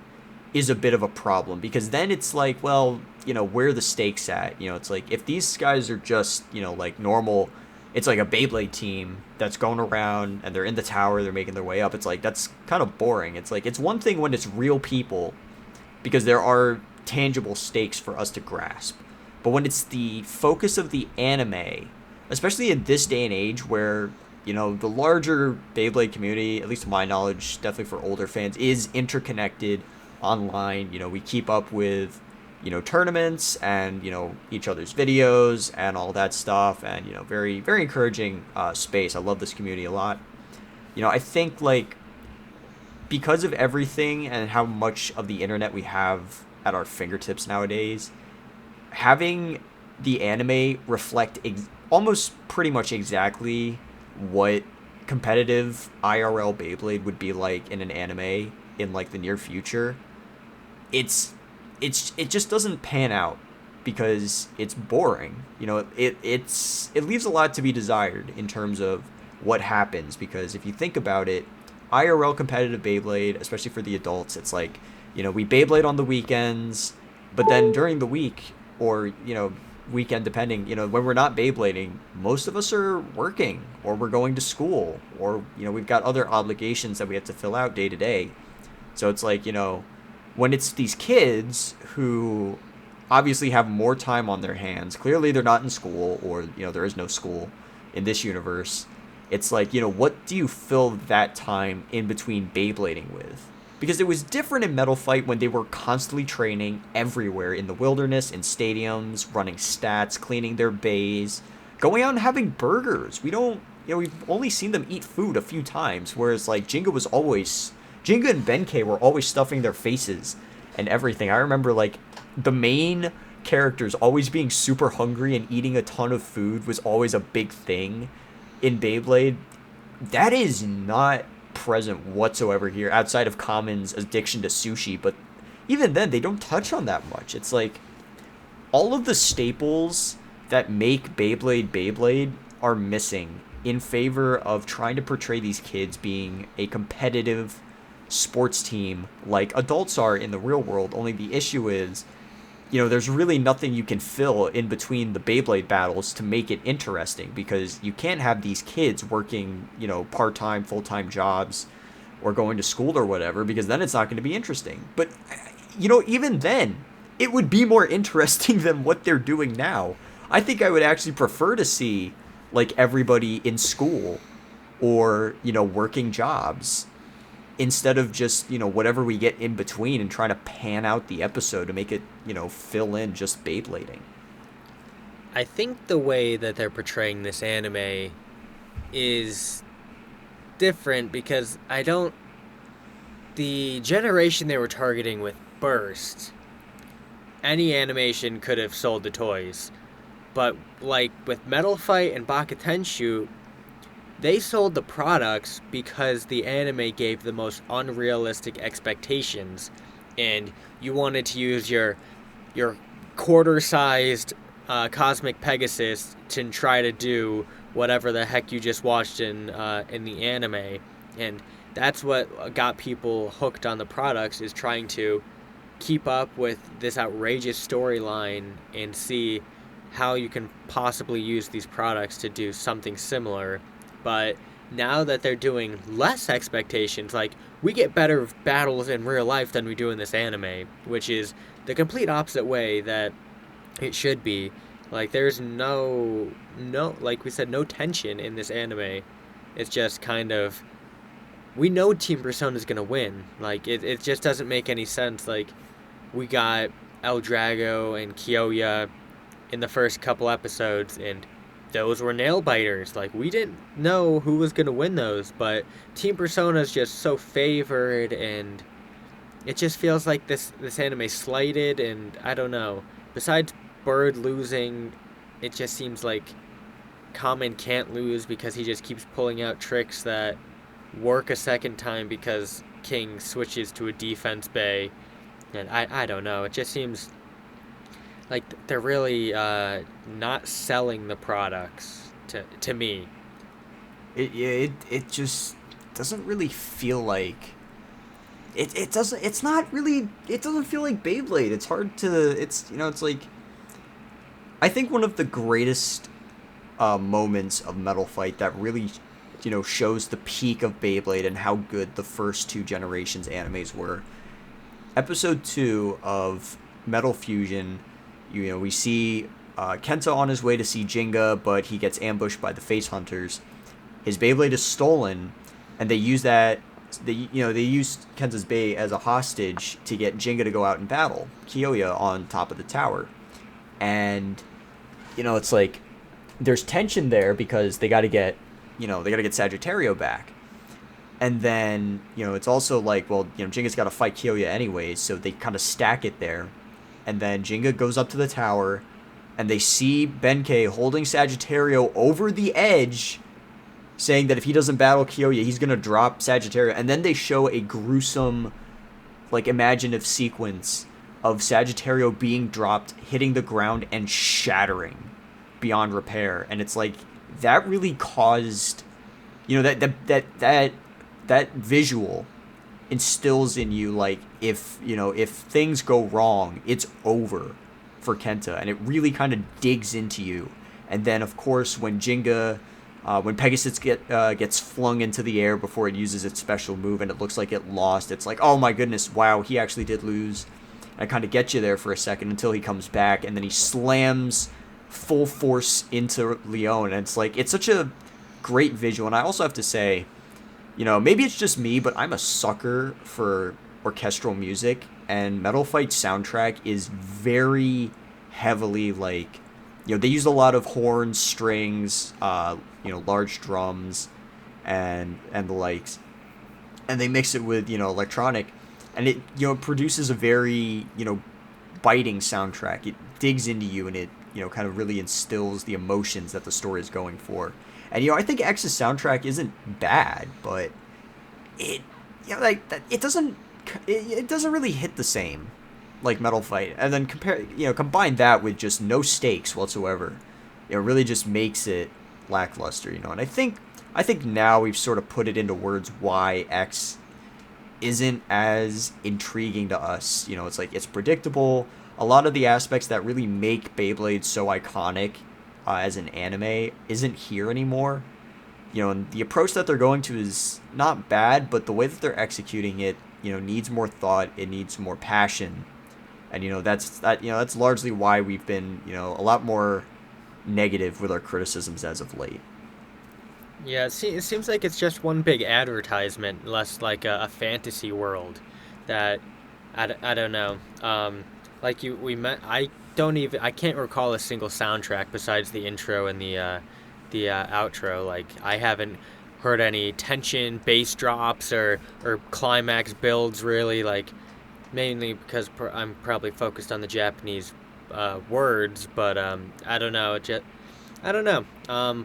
is a bit of a problem, because then it's like, well, where are the stakes at? It's like if these guys are just, like normal, it's like a Beyblade team that's going around and they're in the tower, they're making their way up. It's like, that's kind of boring. It's like, it's one thing when it's real people, because there are tangible stakes for us to grasp. But when it's the focus of the anime, especially in this day and age where, the larger Beyblade community, at least to my knowledge, definitely for older fans, is interconnected online. We keep up with, tournaments and, each other's videos and all that stuff. And, very, very encouraging space. I love this community a lot. I think, like, because of everything and how much of the internet we have at our fingertips nowadays, having the anime reflect almost pretty much exactly what competitive IRL Beyblade would be like in an anime in like the near future, it just doesn't pan out because it's boring. It leaves a lot to be desired in terms of what happens, because if you think about it, IRL competitive Beyblade, especially for the adults, it's like, we Beyblade on the weekends, but then during the week, or weekend depending, when we're not Beyblading, most of us are working, or we're going to school, or we've got other obligations that we have to fill out day to day. So it's like, when it's these kids who obviously have more time on their hands, clearly they're not in school, or there is no school in this universe, it's like, what do you fill that time in between Beyblading with? Because it was different in Metal Fight when they were constantly training everywhere, in the wilderness, in stadiums, running stats, cleaning their bays, going out and having burgers. We don't we've only seen them eat food a few times, whereas like Jinga and Benkei were always stuffing their faces and everything. I remember like the main characters always being super hungry and eating a ton of food was always a big thing in Beyblade. That is not present whatsoever here outside of Common's addiction to sushi, but even then they don't touch on that much. It's like all of the staples that make Beyblade are missing in favor of trying to portray these kids being a competitive sports team like adults are in the real world. Only the issue is, there's really nothing you can fill in between the Beyblade battles to make it interesting, because you can't have these kids working, part-time, full-time jobs or going to school or whatever, because then it's not going to be interesting. But, even then, it would be more interesting than what they're doing now. I think I would actually prefer to see, like, everybody in school or, working jobs, instead of just, whatever we get in between and trying to pan out the episode to make it, fill in just Beyblading. I think the way that they're portraying this anime is different because the generation they were targeting with Burst, any animation could have sold the toys. But like with Metal Fight and Bakatenshu, they sold the products because the anime gave the most unrealistic expectations, and you wanted to use your quarter-sized Cosmic Pegasus to try to do whatever the heck you just watched in the anime, and that's what got people hooked on the products, is trying to keep up with this outrageous storyline and see how you can possibly use these products to do something similar. But now that they're doing less expectations, like, we get better battles in real life than we do in this anime, which is the complete opposite way that it should be. Like, there's no, like we said, no tension in this anime. It's just kind of, we know Team Persona is going to win. Like, it just doesn't make any sense. Like, we got El Drago and Kyoya in the first couple episodes, and those were nail biters. Like, we didn't know who was going to win those, but Team Persona is just so favored, and it just feels like this anime slighted, and I don't know. Besides Bird losing, it just seems like Kamen can't lose because he just keeps pulling out tricks that work a second time because King switches to a defense bay, and I don't know. It just seems like they're really not selling the products to me. It just doesn't really feel like it doesn't. It's not really. It doesn't feel like Beyblade. It's hard to. It's it's like, I think one of the greatest moments of Metal Fight that really shows the peak of Beyblade and how good the first two generations animes were. Episode 2 of Metal Fusion. We see Kenta on his way to see Jinga, but he gets ambushed by the Face Hunters. His Beyblade is stolen, and they use that. They use Kenta's Bay as a hostage to get Jinga to go out and battle Kyoya on top of the tower. And it's like there's tension there because they got to get Sagittario back. And then it's also like, well, Jinga's got to fight Kyoya anyways, so they kind of stack it there. And then Jinga goes up to the tower, and they see Benkei holding Sagittario over the edge, saying that if he doesn't battle Kyoya, he's going to drop Sagittario. And then they show a gruesome, like, imaginative sequence of Sagittario being dropped, hitting the ground, and shattering beyond repair. And it's like, that really caused, that visual instills in you, like, if things go wrong, it's over for Kenta, and it really kind of digs into you. And then, of course, when Pegasus gets flung into the air before it uses its special move, and it looks like it lost, it's like, oh my goodness, wow, he actually did lose. And it kind of gets you there for a second until he comes back, and then he slams full force into Leon, and it's like, it's such a great visual. And I also have to say, maybe it's just me, but I'm a sucker for orchestral music, and Metal Fight soundtrack is very heavily, like, they used a lot of horns, strings, large drums, and the likes, and they mix it with electronic, and it produces a very biting soundtrack. It digs into you, and it kind of really instills the emotions that the story is going for. And I think X's soundtrack isn't bad, but it it doesn't really hit the same like Metal Fight. And then combine that with just no stakes whatsoever. It really just makes it lackluster, and I think now we've sort of put it into words why X isn't as intriguing to us. It's like it's predictable. A lot of the aspects that really make Beyblade so iconic as an anime isn't here anymore. And the approach that they're going to is not bad, but the way that they're executing it, needs more thought. It needs more passion, and that's largely why we've been a lot more negative with our criticisms as of late. Yeah, it seems like it's just one big advertisement, less like a fantasy world that I don't know. Like we met, I can't recall a single soundtrack besides the intro and the outro. Like I haven't heard any tension, bass drops, or climax builds really. Like mainly because I'm probably focused on the Japanese words, but I don't know. I don't know.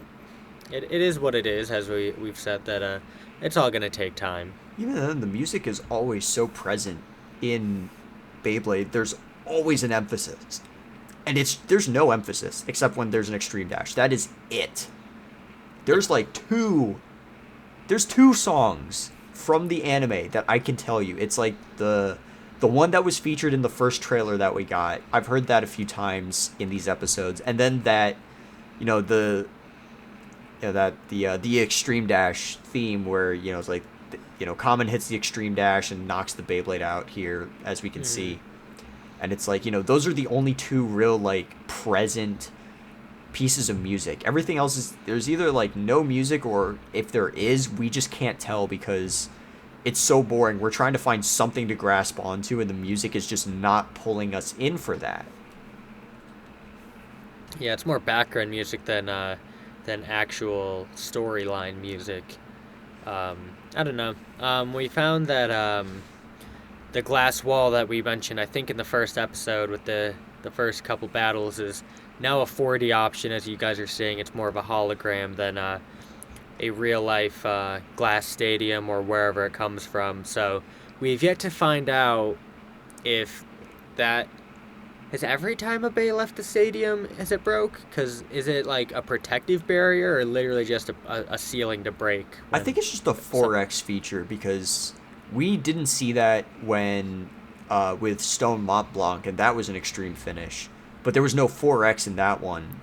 It is what it is, as we've said that it's all gonna take time. Even then, the music is always so present in Beyblade. There's always an emphasis, and there's no emphasis except when there's an extreme dash. That is it. There's like two songs from the anime that I can tell you. It's like the one that was featured in the first trailer that we got. I've heard that a few times in these episodes, and then that the the extreme dash theme where it's like Common hits the extreme dash and knocks the Beyblade out here, as we can see. And it's like those are the only two real like present pieces of music. Everything else is there's either like no music, or if there is, we just can't tell because it's so boring. We're trying to find something to grasp onto, and the music is just not pulling us in for that. Yeah, it's more background music than actual storyline music. I don't know. We found that the glass wall that we mentioned, I think in the first episode with the first couple battles, is now a 4D option. As you guys are seeing, it's more of a hologram than a real life glass stadium or wherever it comes from. So we've yet to find out if that has every time a bay left the stadium has it broke? Because is it like a protective barrier or literally just a ceiling to break? I think it's just a 4X feature because we didn't see that when with Stone Mont Blanc, and that was an extreme finish. But there was no 4X in that one.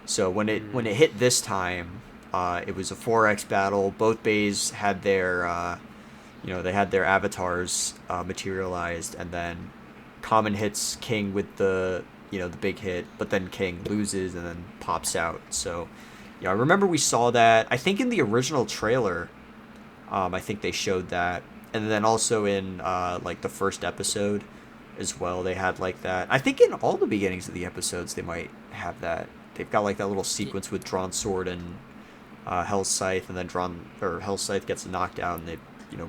So when it hit this time, it was a 4X battle. Both bays had their they had their avatars materialized, and then Common hits King with the the big hit, but then King loses and then pops out. So I remember we saw that. I think in the original trailer, I think they showed that, and then also in like the first episode as well, they had like that. I think in all the beginnings of the episodes they might have that. They've got like that little sequence with Drawn Sword and Hell's Scythe, and then Hell's Scythe gets knocked out and it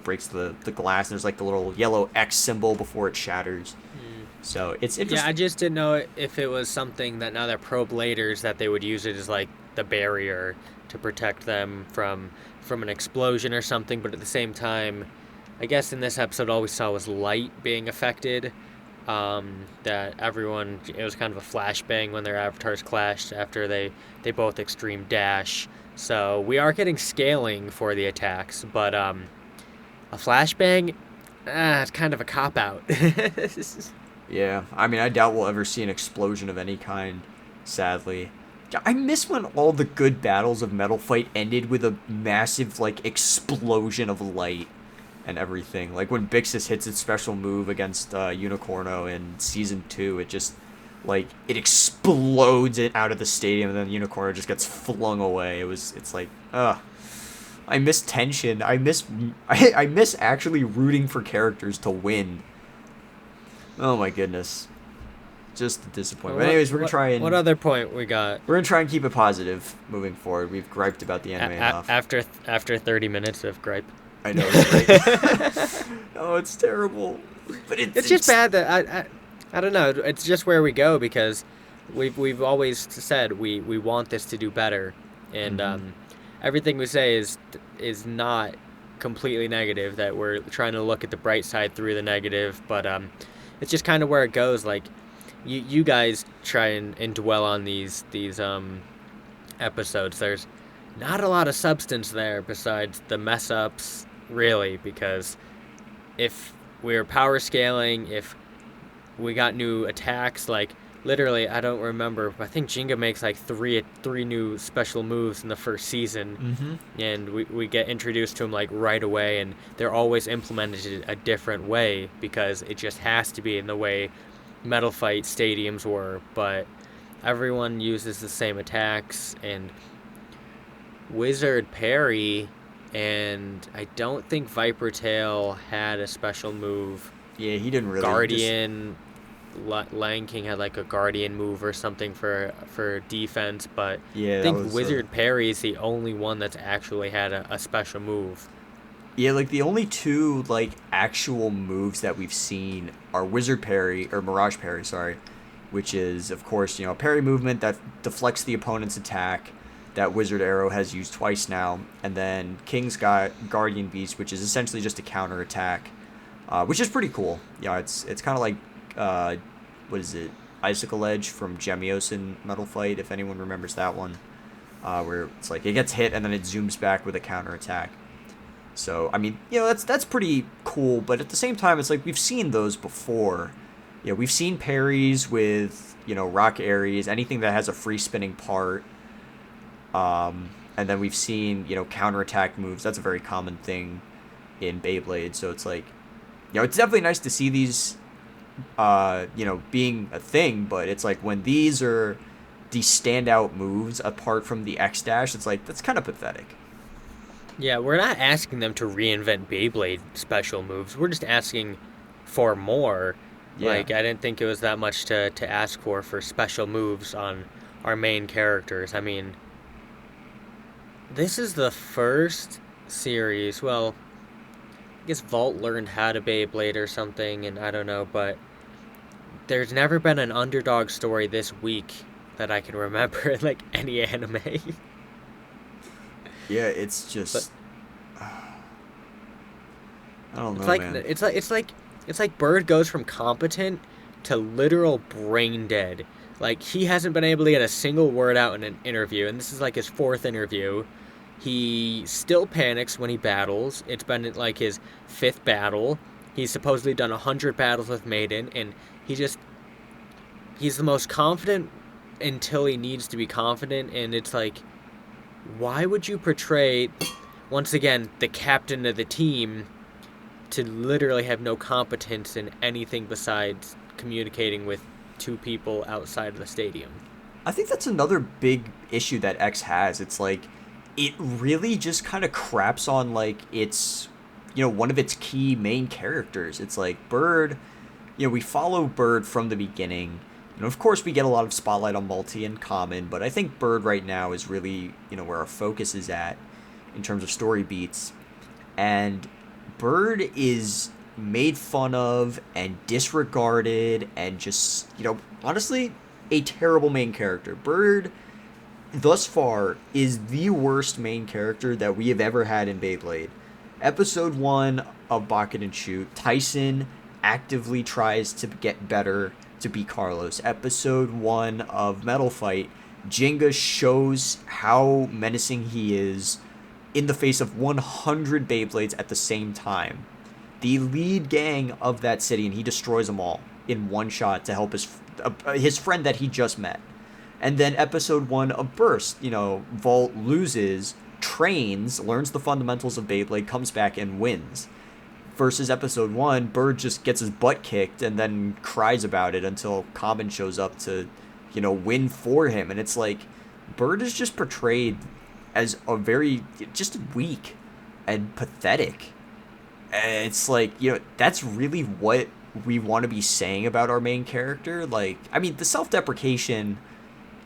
breaks the glass, and there's like the little yellow X symbol before it shatters. So it's interesting. Yeah, I just didn't know if it was something that now they're pro bladers that they would use it as like the barrier to protect them from an explosion or something. But at the same time, I guess in this episode all we saw was light being affected. That everyone, it was kind of a flashbang when their avatars clashed after they both extreme dash. So we are getting scaling for the attacks, but a flashbang, it's kind of a cop out. Yeah, I mean, I doubt we'll ever see an explosion of any kind, sadly. I miss when all the good battles of Metal Fight ended with a massive, like, explosion of light and everything. Like, when Bixis hits its special move against Unicorno in Season 2, it just, like, it explodes it out of the stadium, and then Unicorno just gets flung away. It's like, ugh. I miss tension. I miss actually rooting for characters to win. Oh my goodness. just a disappointment. But anyways, What other point we got? we're gonna try and keep it positive moving forward. We've griped about the anime enough. After 30 minutes of gripe. I know, right? Oh, it's terrible. But it's just bad that I don't know. It's just where we go because we've always said we want this to do better, and everything we say is not completely negative. That we're trying to look at the bright side through the negative, but it's just kind of where it goes. Like you guys try and dwell on these episodes. There's not a lot of substance there besides the mess ups, really, because if we're power scaling, if we got new attacks, like literally I don't remember, I think Jinga makes like three new special moves in the first season, and we get introduced to them like right away, and they're always implemented a different way because it just has to be in the way Metal Fight stadiums were, but everyone uses the same attacks, and Wizard Parry, and I don't think Viper Tail had a special move. Yeah, he didn't really. Guardian, Lion King had like a Guardian move or something for defense, but yeah, I think Wizard Parry is the only one that's actually had a special move. Yeah, like the only two like actual moves that we've seen are Wizard Parry or Mirage Parry, sorry, which is of course a parry movement that deflects the opponent's attack. That Wizard Arrow has used twice now, and then King's Guardian Beast, which is essentially just a counter attack, which is pretty cool. It's kind of like what is it, Icicle Edge from Gemios in Metal Fight, if anyone remembers that one, where it's like it gets hit and then it zooms back with a counter attack. So I mean, that's pretty cool, but at the same time, it's like we've seen those before. We've seen parries with Rock Aries, anything that has a free spinning part. And then we've seen, counterattack moves. That's a very common thing in Beyblade. So it's like, it's definitely nice to see these, being a thing. But it's like when these are the standout moves apart from the X dash, it's like, that's kind of pathetic. Yeah, we're not asking them to reinvent Beyblade special moves. We're just asking for more. Yeah. Like, I didn't think it was that much to ask for special moves on our main characters. I mean, this is the first series, well, I guess Vault learned how to Beyblade or something, and I don't know, but there's never been an underdog story this weak that I can remember in, like, any anime. Yeah, it's just... But, I don't know, man. It's like Bird goes from competent to literal brain dead. Like, he hasn't been able to get a single word out in an interview, and this is like his 4th interview. He still panics when he battles. It's been like his 5th battle. He's supposedly done 100 battles with Maiden, and he's the most confident until he needs to be confident, and it's like, why would you portray, once again, the captain of the team to literally have no competence in anything besides communicating with 2 people outside of the stadium? I think that's another big issue that X has. It's like, it really just kind of craps on, like, it's, one of its key main characters. It's like Bird, we follow Bird from the beginning. Of course, we get a lot of spotlight on Multi and Common, but I think Bird right now is really, where our focus is at in terms of story beats. And Bird is made fun of and disregarded and just, honestly, a terrible main character. Bird, thus far, is the worst main character that we have ever had in Beyblade. Episode 1 of Bucket and Shoot, Tyson actively tries to get better to beat Carlos. Episode 1 of Metal Fight, Jinga shows how menacing he is in the face of 100 Beyblades at the same time. The lead gang of that city, and he destroys them all in one shot to help his friend that he just met. And then episode 1 of Burst, Vault loses, trains, learns the fundamentals of Beyblade, comes back and wins. Versus episode 1, Bird just gets his butt kicked and then cries about it until Common shows up to, win for him. And it's like, Bird is just portrayed as a very, just weak and pathetic. And it's like, that's really what we want to be saying about our main character. Like, I mean, the self-deprecation,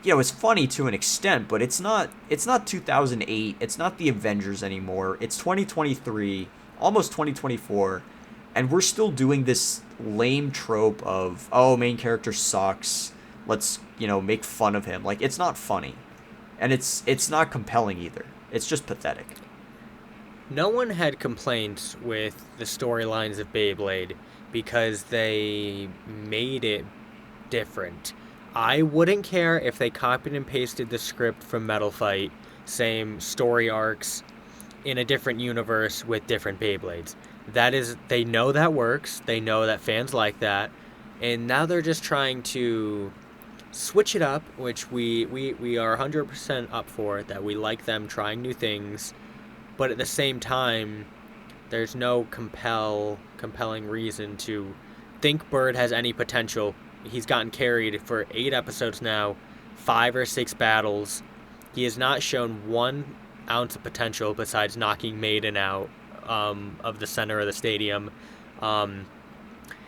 it's funny to an extent, but it's not 2008. It's not the Avengers anymore. It's 2023, almost 2024, and we're still doing this lame trope of, oh, main character sucks. Let's, make fun of him. Like, it's not funny. And it's not compelling either. It's just pathetic. No one had complaints with the storylines of Beyblade because they made it different. I wouldn't care if they copied and pasted the script from Metal Fight, same story arcs, in a different universe with different Beyblades. They know that works, they know that fans like that, and now they're just trying to switch it up, which we are 100% up for, that we like them trying new things, but at the same time, there's no compelling reason to think Bird has any potential. He's gotten carried for 8 episodes now, 5 or 6 battles. He has not shown 1 ounce of potential besides knocking Maiden out of the center of the stadium.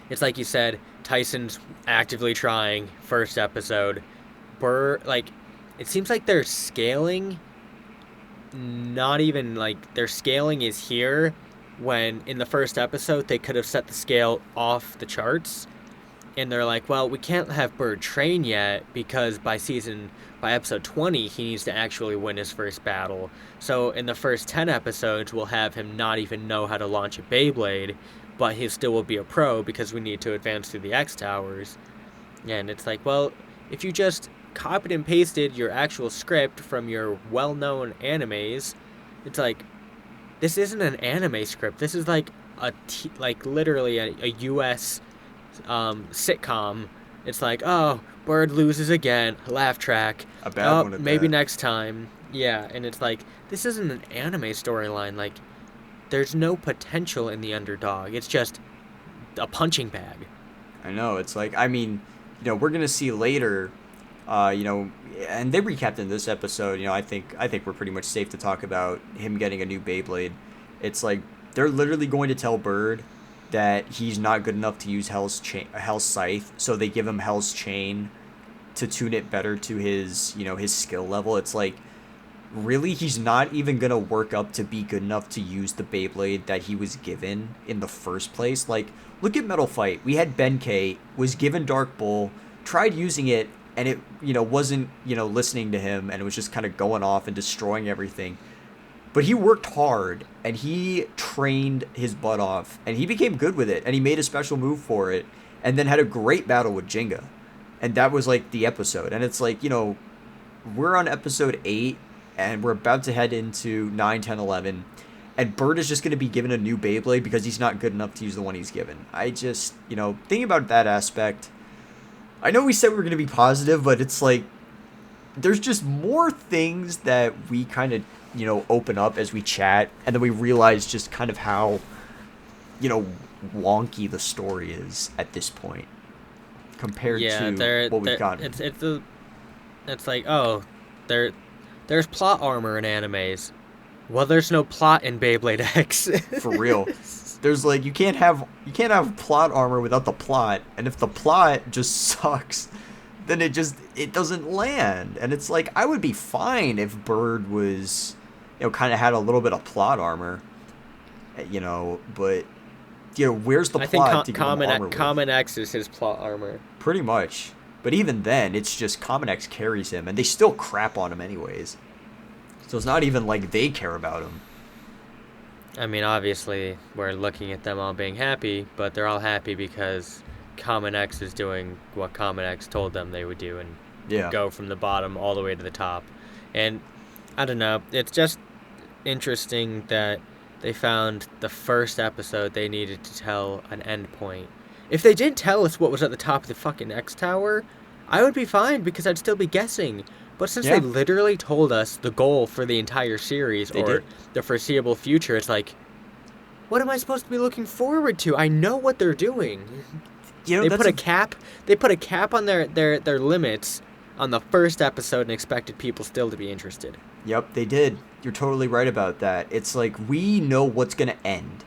It's like you said, Tyson's actively trying first episode. It seems like they're scaling, not even like their scaling is here, when in the first episode they could have set the scale off the charts, and they're like, well, we can't have Bird train yet because by episode 20 he needs to actually win his first battle. So in the first 10 episodes we'll have him not even know how to launch a Beyblade, but he still will be a pro because we need to advance through the X Towers. And it's like, well, if you just copied and pasted your actual script from your well-known animes, it's like, this isn't an anime script. This is like literally a U.S. Sitcom. It's like, oh, Bird loses again, laugh track. A bad one at maybe that. next time. Yeah, and it's like, this isn't an anime storyline. Like, there's no potential in the underdog. It's just a punching bag. I know. It's like, I mean, we're gonna see later, and they recapped in this episode. I think we're pretty much safe to talk about him getting a new Beyblade. It's like they're literally going to tell Bird that he's not good enough to use Hell's Scythe, so they give him Hell's Chain to tune it better to his his skill level. It's like, really, he's not even gonna work up to be good enough to use the Beyblade that he was given in the first place. Like, look at Metal Fight. We had Benkei, was given Dark Bull, tried using it, and it wasn't listening to him, and it was just kind of going off and destroying everything. But he worked hard, and he trained his butt off, and he became good with it, and he made a special move for it, and then had a great battle with Jenga. And that was like the episode. And it's like, we're on episode 8, and we're about to head into 9, 10, 11, and Bird is just going to be given a new Beyblade because he's not good enough to use the one he's given. I just, thinking about that aspect, I know we said we were going to be positive, but it's like, there's just more things that we kind of, open up as we chat, and then we realize just kind of how, wonky the story is at this point compared to what we've gotten. It's like, oh, there's plot armor in animes. Well, there's no plot in Beyblade X. For real. There's like, you can't have plot armor without the plot, and if the plot just sucks, then it doesn't land. And it's like, I would be fine if Bird was, kind of had a little bit of plot armor, but where's the plot to give him armor with? Common X is his plot armor. Pretty much. But even then, it's just Common X carries him, and they still crap on him anyways. So it's not even like they care about him. I mean, obviously, we're looking at them all being happy, but they're all happy because Common X is doing what Common X told them they would do, and go from the bottom all the way to the top. And I don't know, it's just interesting that they found the first episode they needed to tell an end point. If they didn't tell us what was at the top of the fucking X Tower, I would be fine because I'd still be guessing. But since they literally told us the goal for the entire series the foreseeable future, it's like, what am I supposed to be looking forward to? I know what they're doing. They put a cap on their limits on the first episode and expected people still to be interested. Yep, they did. You're totally right about that. It's like, we know what's going to end.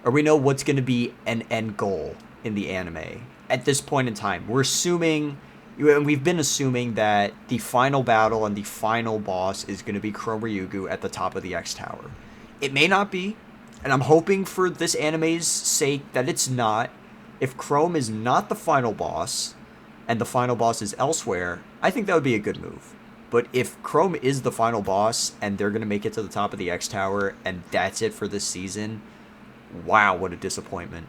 Or we know what's going to be an end goal. in the anime at this point in time. We're assuming, and we've been assuming that the final battle and the final boss is going to be Chrome Ryugu at the top of the X Tower. It may not be, and I'm hoping for this anime's sake that it's not. If Chrome is not the final boss, and the final boss is elsewhere, I think that would be a good move. But if Chrome is the final boss, and they're going to make it to the top of the X Tower, and that's it for this season, wow, what a disappointment.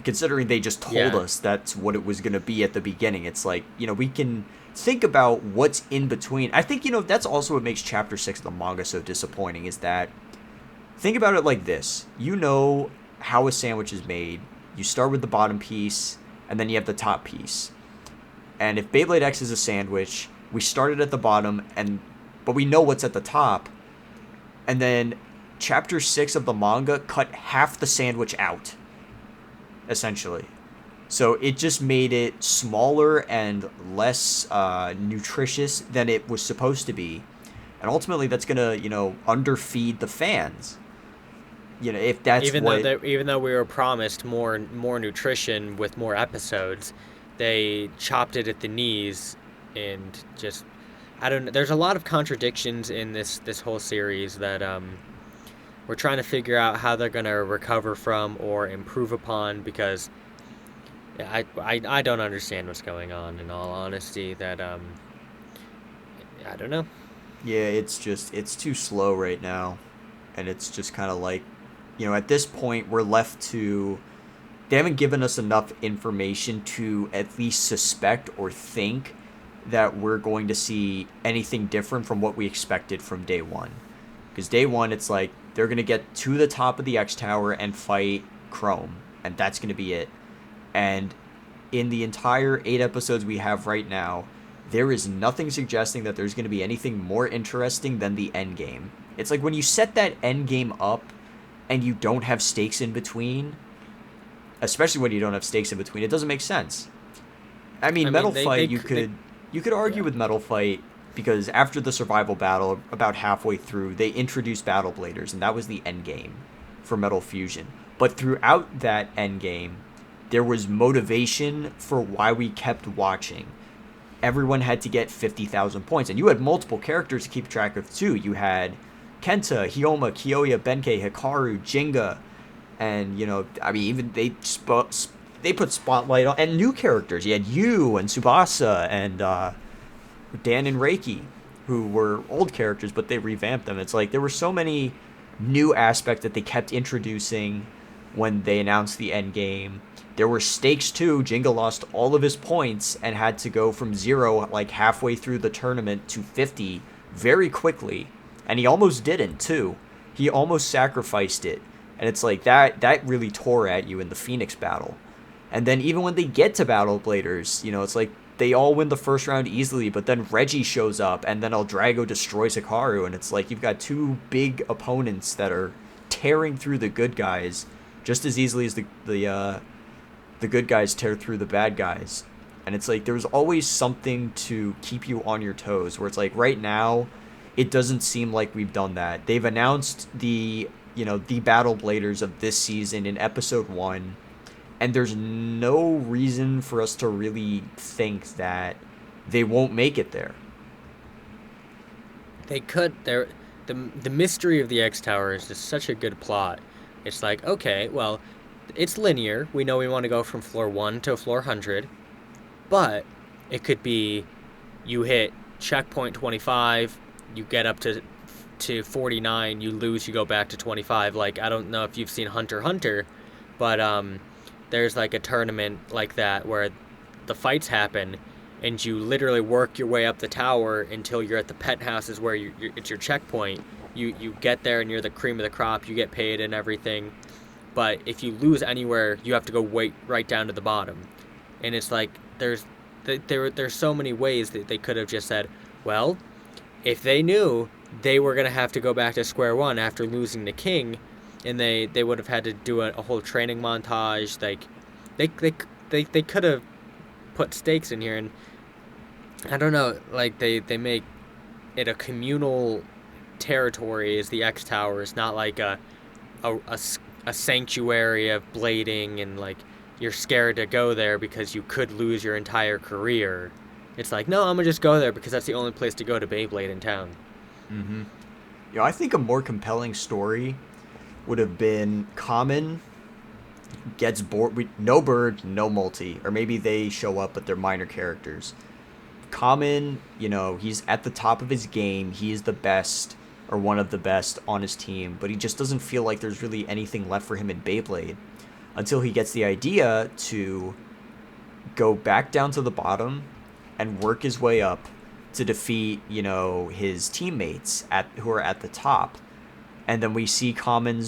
Considering they just told us that's what it was going to be at the beginning. It's like, we can think about what's in between. I think, that's also what makes Chapter 6 of the manga so disappointing, is that, think about it like this. You know how a sandwich is made. You start with the bottom piece, and then you have the top piece. And if Beyblade X is a sandwich, we started at the bottom, but we know what's at the top. And then Chapter 6 of the manga cut half the sandwich out, essentially. So it just made it smaller and less nutritious than it was supposed to be. And ultimately that's going to, underfeed the fans. If that's even though we were promised more nutrition with more episodes, they chopped it at the knees, and just, I don't know. There's a lot of contradictions in this whole series that we're trying to figure out how they're going to recover from or improve upon, because I don't understand what's going on, in all honesty. That I don't know. Yeah, it's too slow right now, and it's just kind of like, at this point we're left to, they haven't given us enough information to at least suspect or think that we're going to see anything different from what we expected from day one. Because day one, it's like they're going to get to the top of the X Tower and fight Chrome, and that's going to be it. And in the entire 8 episodes we have right now, there is nothing suggesting that there's going to be anything more interesting than the end game. It's like when you set that end game up and you don't have stakes in between, especially when you don't have stakes in between, it doesn't make sense. I mean, Metal Fight, you could argue with Metal Fight, because after the survival battle, about halfway through, they introduced Battle Bladers, and that was the end game for Metal Fusion. But throughout that end game, there was motivation for why we kept watching. Everyone had to get 50,000 points, and you had multiple characters to keep track of too. You had Kenta, Hyoma, Kyoya, Benkei, Hikaru, Jinga, and even they put spotlight on, and new characters. You had Yu and Tsubasa and Dan and Reiki, who were old characters, but they revamped them. It's like there were so many new aspects that they kept introducing when they announced the end game. There were stakes too. Jinga lost all of his points and had to go from 0 like halfway through the tournament to 50 very quickly. And he almost didn't too. He almost sacrificed it. And it's like that really tore at you in the Phoenix battle. And then even when they get to Battle Bladers, it's like they all win the first round easily, but then Reggie shows up, and then Eldrago destroys Hikaru, and it's like you've got 2 big opponents that are tearing through the good guys just as easily as the good guys tear through the bad guys. And it's like there's always something to keep you on your toes, where it's like right now it doesn't seem like we've done that. They've announced the Battle Bladers of this season in episode 1, and there's no reason for us to really think that they won't make it there. They could. The mystery of the X Tower is just such a good plot. It's like, okay, well, it's linear. We know we want to go from floor 1 to floor 100, but it could be you hit checkpoint 25, you get up to 49, you lose, you go back to 25. Like, I don't know if you've seen Hunter x Hunter, but there's like a tournament like that where the fights happen and you literally work your way up the tower until you're at the penthouses where it's your checkpoint. You get there and you're the cream of the crop, you get paid and everything. But if you lose anywhere, you have to go right down to the bottom. And it's like there's so many ways that they could have just said, well, if they knew they were going to have to go back to square one after losing the king, and they would have had to do a whole training montage. Like they could have put stakes in here, and I don't know, like they make it a communal territory as the X Tower. It's not like a sanctuary of blading, and like you're scared to go there because you could lose your entire career. It's like, no, I'm gonna just go there because that's the only place to go to Beyblade in town. Mm-hmm. I think a more compelling story would have been Common gets bored. No Bird, no Multi, or maybe they show up but they're minor characters. Common, he's at the top of his game. He is the best or one of the best on his team, but he just doesn't feel like there's really anything left for him in Beyblade until he gets the idea to go back down to the bottom and work his way up to defeat, his teammates who are at the top. And then we see Common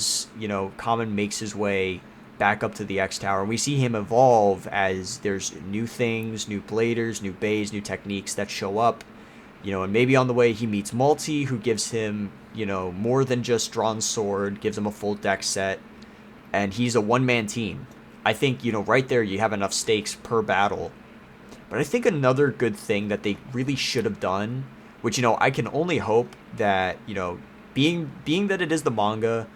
makes his way back up to the X Tower. And we see him evolve as there's new things, new bladers, new bays, new techniques that show up. And maybe on the way he meets Multi, who gives him, more than just drawn sword, gives him a full deck set. And he's a one-man team. I think, right there you have enough stakes per battle. But I think another good thing that they really should have done, which, I can only hope that, being that it is the manga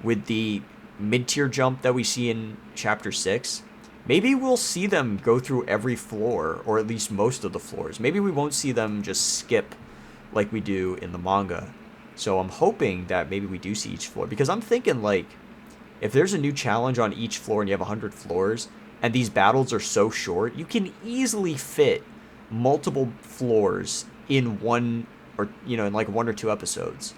with the mid-tier jump that we see in Chapter 6, maybe we'll see them go through every floor, or at least most of the floors. Maybe we won't see them just skip like we do in the manga. So I'm hoping that maybe we do see each floor, because I'm thinking, like, if there's a new challenge on each floor and you have 100 floors, and these battles are so short, you can easily fit multiple floors in one, or, in like 1 or 2 episodes,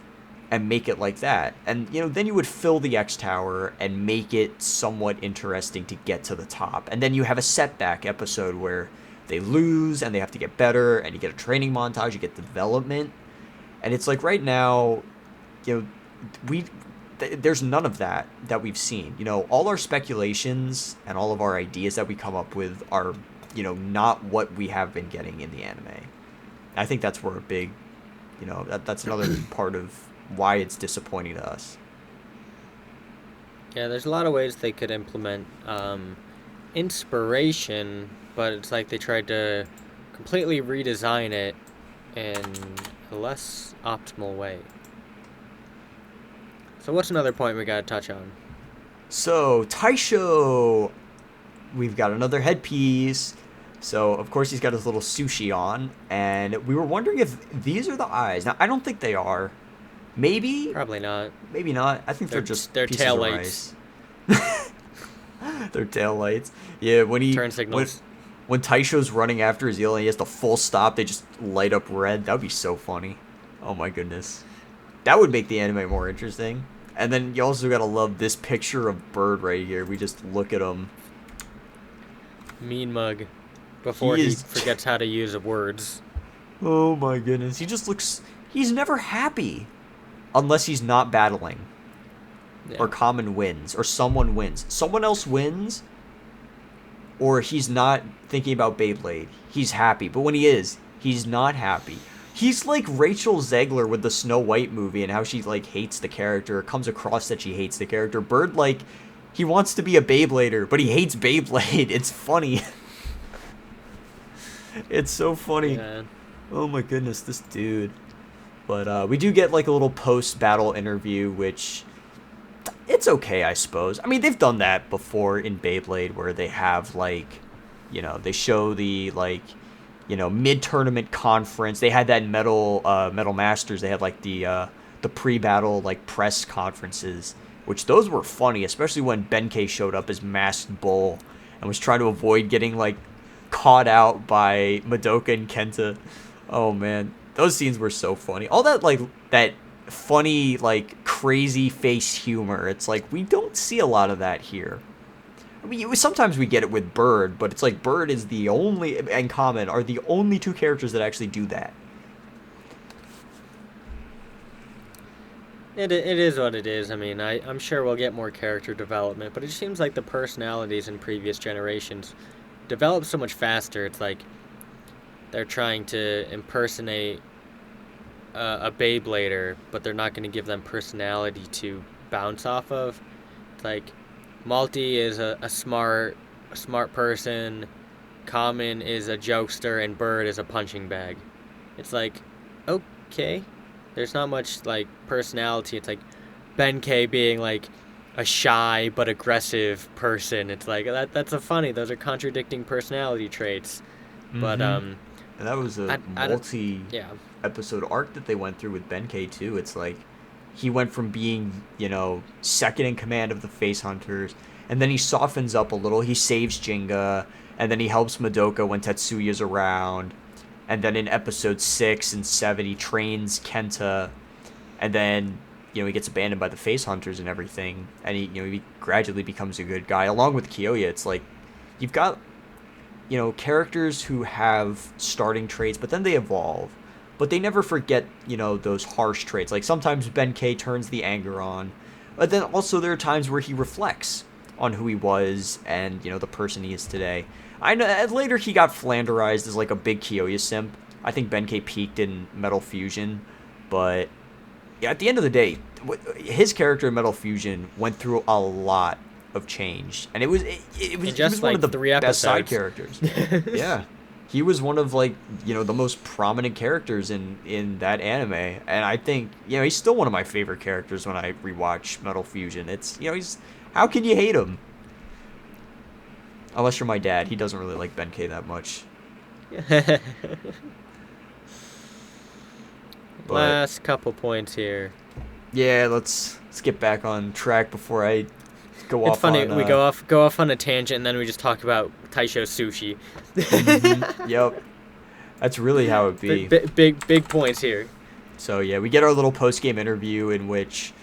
and make it like that. And, then you would fill the X Tower and make it somewhat interesting to get to the top. And then you have a setback episode where they lose and they have to get better, and you get a training montage, you get development. And it's like right now, there's none of that we've seen. All our speculations and all of our ideas that we come up with are, not what we have been getting in the anime. I think that's where a big, that's another part of why it's disappointing to us. Yeah, there's a lot of ways they could implement inspiration, but it's like they tried to completely redesign it in a less optimal way. So what's another point we gotta touch on? So, Taisho, we've got another headpiece. So, of course, he's got his little sushi on, and we were wondering if these are the eyes. Now, I don't think they are. Maybe? Probably not. Maybe not. I think they're just they're pieces tail of lights. rice. They're tail lights. Yeah, Turn signals. When Taisho's running after his eel and he has to full stop, they just light up red. That would be so funny. Oh my goodness. That would make the anime more interesting. And then you also gotta love this picture of Bird right here. We just look at him. Mean mug. Before he forgets how to use words. Oh my goodness. He just looks... He's never happy. Unless he's not battling. Yeah. Or Common wins. Or someone wins. Someone else wins. Or he's not thinking about Beyblade. He's happy. But when he is, he's not happy. He's like Rachel Zegler with the Snow White movie and how she, like, hates the character. It comes across that she hates the character. Bird, like, he wants to be a Beyblader, but he hates Beyblade. It's funny. It's so funny. Yeah. Oh my goodness, this dude. But we do get, like, a little post-battle interview, which... It's okay, I suppose. I mean, they've done that before in Beyblade, where they have, like... they show the, like... mid-tournament conference. They had that in Metal Masters. They had, like, the pre-battle, like, press conferences, which those were funny, especially when Benkei showed up as Masked Bull and was trying to avoid getting, like, caught out by Madoka and Kenta. Oh, man. Those scenes were so funny. All that, like, that funny, like, crazy face humor. It's like, we don't see a lot of that here. I mean, sometimes we get it with Bird, but it's like Bird is the only, and Common are the only two characters that actually do that. It is what it is. I mean, I'm sure we'll get more character development, but it seems like the personalities in previous generations develop so much faster. It's like they're trying to impersonate a Beyblader, but they're not going to give them personality to bounce off of. It's like Multi is a smart person, Common is a jokester, and Bird is a punching bag. It's like, okay, there's not much, like, personality. It's like Benkei being like, a shy but aggressive person. It's like that's a funny. Those are contradicting personality traits. But Mm-hmm. And that was a I don't. multi Yeah, episode arc that they went through with Benkei too. It's like he went from being, second in command of the Face Hunters, and then he softens up a little. He saves Jinga, and then he helps Madoka when Tetsuya's around. And then in episode 6 and 7, he trains Kenta, and then he gets abandoned by the Face Hunters and everything, and he gradually becomes a good guy. Along with Kyoya, it's like you've got characters who have starting traits, but then they evolve. But they never forget, those harsh traits. Like sometimes Benkei turns the anger on, but then also there are times where he reflects on who he was and, the person he is today. I know later he got flanderized as like a big Kyoya simp. I think Benkei peaked in Metal Fusion, but yeah, at the end of the day, his character in Metal Fusion went through a lot of change, and in he was just one of like the 3 episodes. best side characters. Yeah, he was one of like the most prominent characters in that anime, and I think he's still one of my favorite characters when I rewatch Metal Fusion. It's he's how can you hate him? Unless you're my dad, he doesn't really like Benkei that much. But Last couple points here. yeah, let's get back on track before I go It's off funny, on. we go off on a tangent and then we just talk about Taisho sushi. Yep, that's really how it be. Big points here. So yeah, we get our little post game interview in which,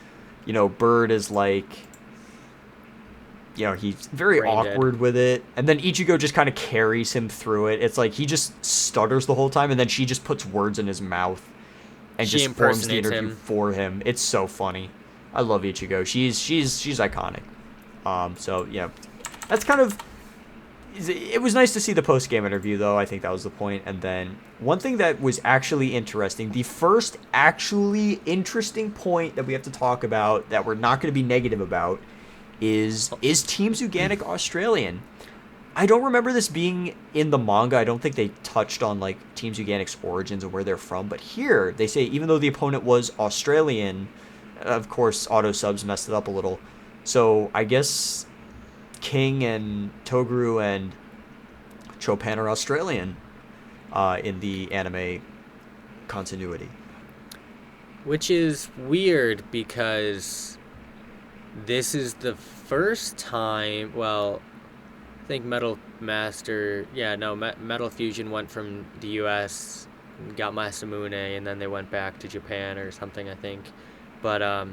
Bird is like, he's very Brain awkward dead. with it, and then Ichigo just kind of carries him through it. It's like he just stutters the whole time, and then she just puts words in his mouth and She just forms the impersonates interview him. for him. It's so funny. I love Ichigo. She's iconic. So yeah, that's kind of. It was nice to see the post game interview, though. I think that was the point. And then one thing that was actually interesting, the first actually interesting point that we have to talk about that we're not going to be negative about is Team Zuganic Australian? I don't remember this being in the manga. I don't think they touched on like Team Zuganic's origins and where they're from. But here they say even though the opponent was Australian, of course auto subs messed it up a little. So I guess King and Toguro and Chopin are Australian in the anime continuity. Which is weird because this is the first time. Well, I think Metal Master. Yeah, no, Metal Fusion went from the U.S., got Masamune, and then they went back to Japan or something, I think. But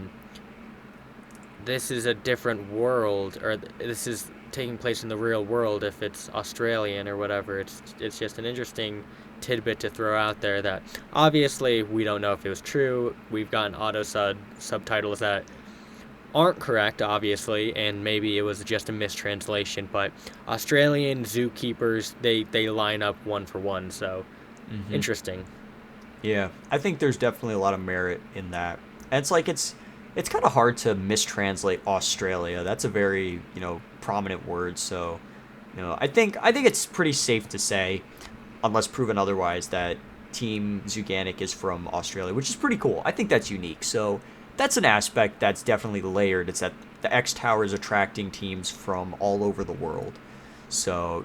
this is a different world, or this is taking place in the real world if it's Australian or whatever. It's just an interesting tidbit to throw out there that obviously we don't know if it was true. We've gotten subtitles that aren't correct, obviously, and maybe it was just a mistranslation, but Australian zookeepers, they line up one for one, so interesting. Yeah, I think there's definitely a lot of merit in that. And it's like it's kind of hard to mistranslate Australia. That's a very, prominent word, so I think it's pretty safe to say, unless proven otherwise, that Team Zuganic is from Australia, which is pretty cool. I think that's unique. So that's an aspect that's definitely layered. It's that the X Tower is attracting teams from all over the world. So,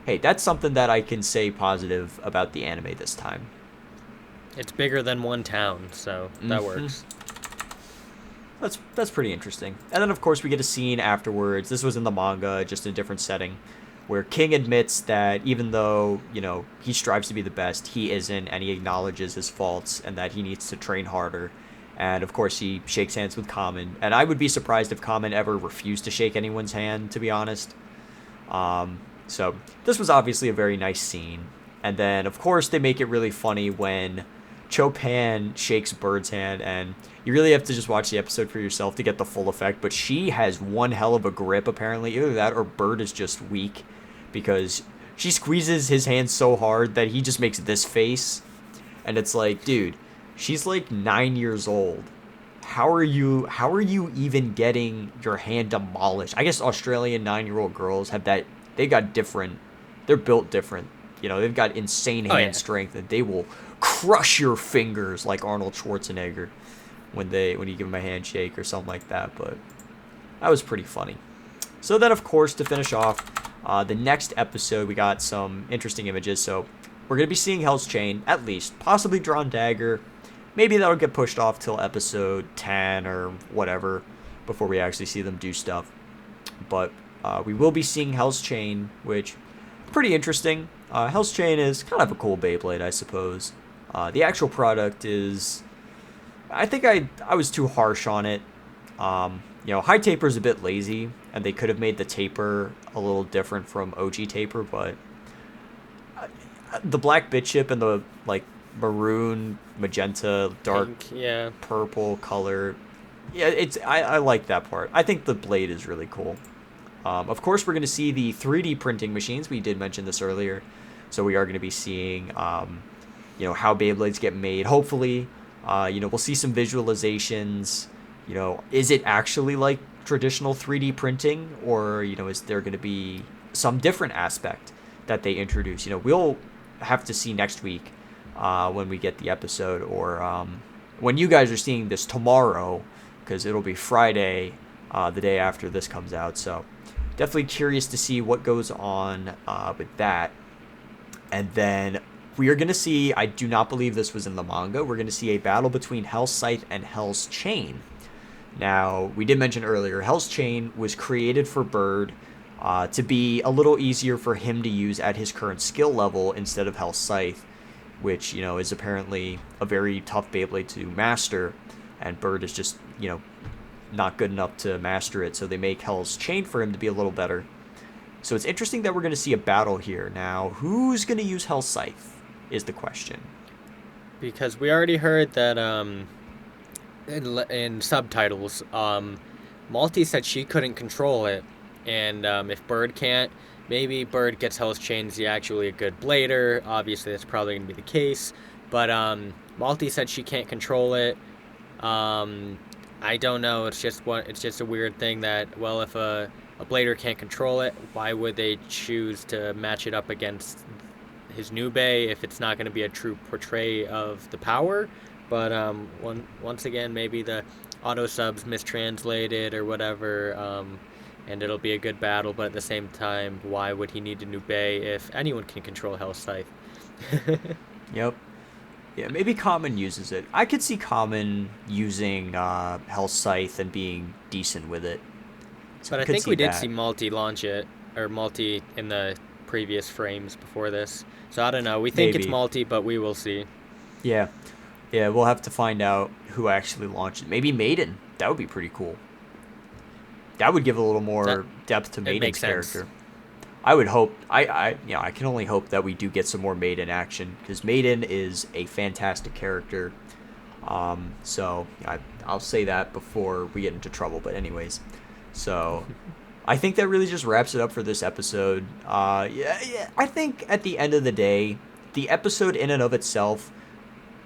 hey, that's something that I can say positive about the anime this time. It's bigger than one town, so that works. That's pretty interesting. And then, of course, we get a scene afterwards. This was in the manga, just in a different setting, where King admits that even though, he strives to be the best, he isn't, and he acknowledges his faults and that he needs to train harder. And, of course, he shakes hands with Kamen. And I would be surprised if Kamen ever refused to shake anyone's hand, to be honest. So this was obviously a very nice scene. And then, of course, they make it really funny when Chopin shakes Bird's hand, and you really have to just watch the episode for yourself to get the full effect, but she has one hell of a grip, apparently. Either that or Bird is just weak, because she squeezes his hand so hard that he just makes this face, and it's like, dude, she's like 9 years old. How are you even getting your hand demolished? I guess Australian 9-year-old girls have that, they're built different. They've got insane hand strength, and they will crush your fingers like Arnold Schwarzenegger when you give him a handshake or something like that. But That was pretty funny. So then, of course, to finish off the next episode, we got some interesting images. So we're going to be seeing Hell's Chain, at least, possibly Drawn Dagger. Maybe that'll get pushed off till episode 10 or whatever before we actually see them do stuff. But we will be seeing Hell's Chain, which pretty interesting. Hell's Chain is kind of a cool Beyblade, I suppose. The actual product is... I think I was too harsh on it. High Taper is a bit lazy, and they could have made the taper a little different from OG Taper, but the black bit chip and the maroon, magenta, dark Pink, purple color, I like that part. I think the blade is really cool. Of course, we're going to see the 3D printing machines. We did mention this earlier, so we are going to be seeing how Beyblades get made. Hopefully, we'll see some visualizations. Is it actually like traditional 3D printing, or is there going to be some different aspect that they introduce? We'll have to see next week when we get the episode, or when you guys are seeing this tomorrow, because it'll be Friday, the day after this comes out. So definitely curious to see what goes on with that. And then we are going to see, I do not believe this was in the manga, we're going to see a battle between Hell's Scythe and Hell's Chain. Now, we did mention earlier, Hell's Chain was created for Bird to be a little easier for him to use at his current skill level instead of Hell's Scythe, which, is apparently a very tough Beyblade to master, and Bird is just, not good enough to master it, so they make Hell's Chain for him to be a little better. So it's interesting that we're going to see a battle here. Now, who's going to use Hell's Scythe is the question. Because we already heard that in subtitles, Malty said she couldn't control it, and if Bird can't, maybe Bird gets Hell's Chain. Is he actually a good blader? Obviously, that's probably going to be the case. But Malty said she can't control it. I don't know. It's just a weird thing that, well, if a blader can't control it, why would they choose to match it up against his new Bay if it's not going to be a true portray of the power? But once again, maybe the auto subs mistranslated or whatever, and it'll be a good battle. But at the same time, why would he need a new Bay if anyone can control Hell's Scythe? Yep. Yeah, maybe Common uses it. I could see Common using Hell's Scythe and being decent with it. So but I think we did see Malty launch it, or Malty in the previous frames before this. So I don't know. We think it's Malty, but we will see. Yeah. Yeah, we'll have to find out who actually launched it. Maybe Maiden. That would be pretty cool. That would give a little more depth to Maiden's character. I would hope. I can only hope that we do get some more Maiden action, because Maiden is a fantastic character. So I'll say that before we get into trouble. But anyways, so I think that really just wraps it up for this episode. I think at the end of the day, the episode in and of itself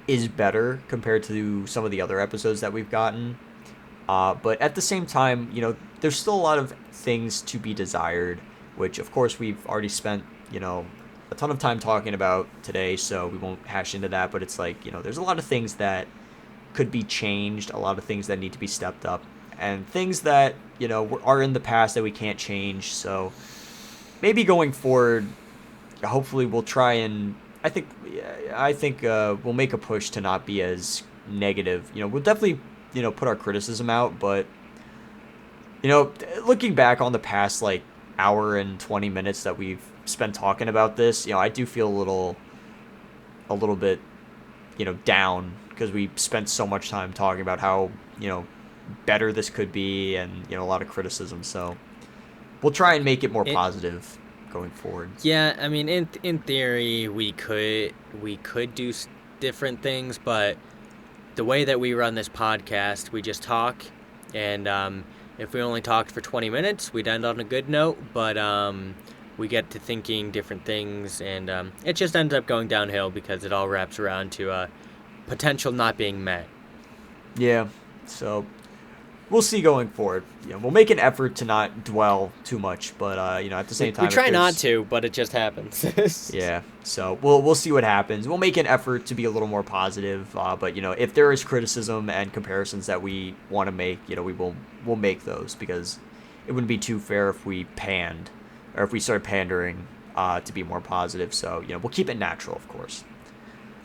is better compared to some of the other episodes that we've gotten. But at the same time, there's still a lot of things to be desired, which of course we've already spent, a ton of time talking about today, so we won't hash into that. But it's like, there's a lot of things that could be changed, a lot of things that need to be stepped up, and things that, are in the past that we can't change. So maybe going forward, hopefully we'll try and, I think we'll make a push to not be as negative. We'll definitely, put our criticism out, but, looking back on the past, hour and 20 minutes that we've spent talking about this, I do feel a little bit, down, because we spent so much time talking about how, better this could be, and, a lot of criticism. So we'll try and make it more positive going forward. Yeah, I mean, in theory, we could do different things, but the way that we run this podcast, we just talk, and if we only talked for 20 minutes, we'd end on a good note, but we get to thinking different things, and it just ends up going downhill because it all wraps around to potential not being met. Yeah, so we'll see going forward. We'll make an effort to not dwell too much, but at the same We time, if try not there's to, but it just happens. yeah, so we'll see what happens. We'll make an effort to be a little more positive, but if there is criticism and comparisons that we want to make, we'll make those, because it wouldn't be too fair if we panned, or if we started pandering to be more positive. So we'll keep it natural, of course.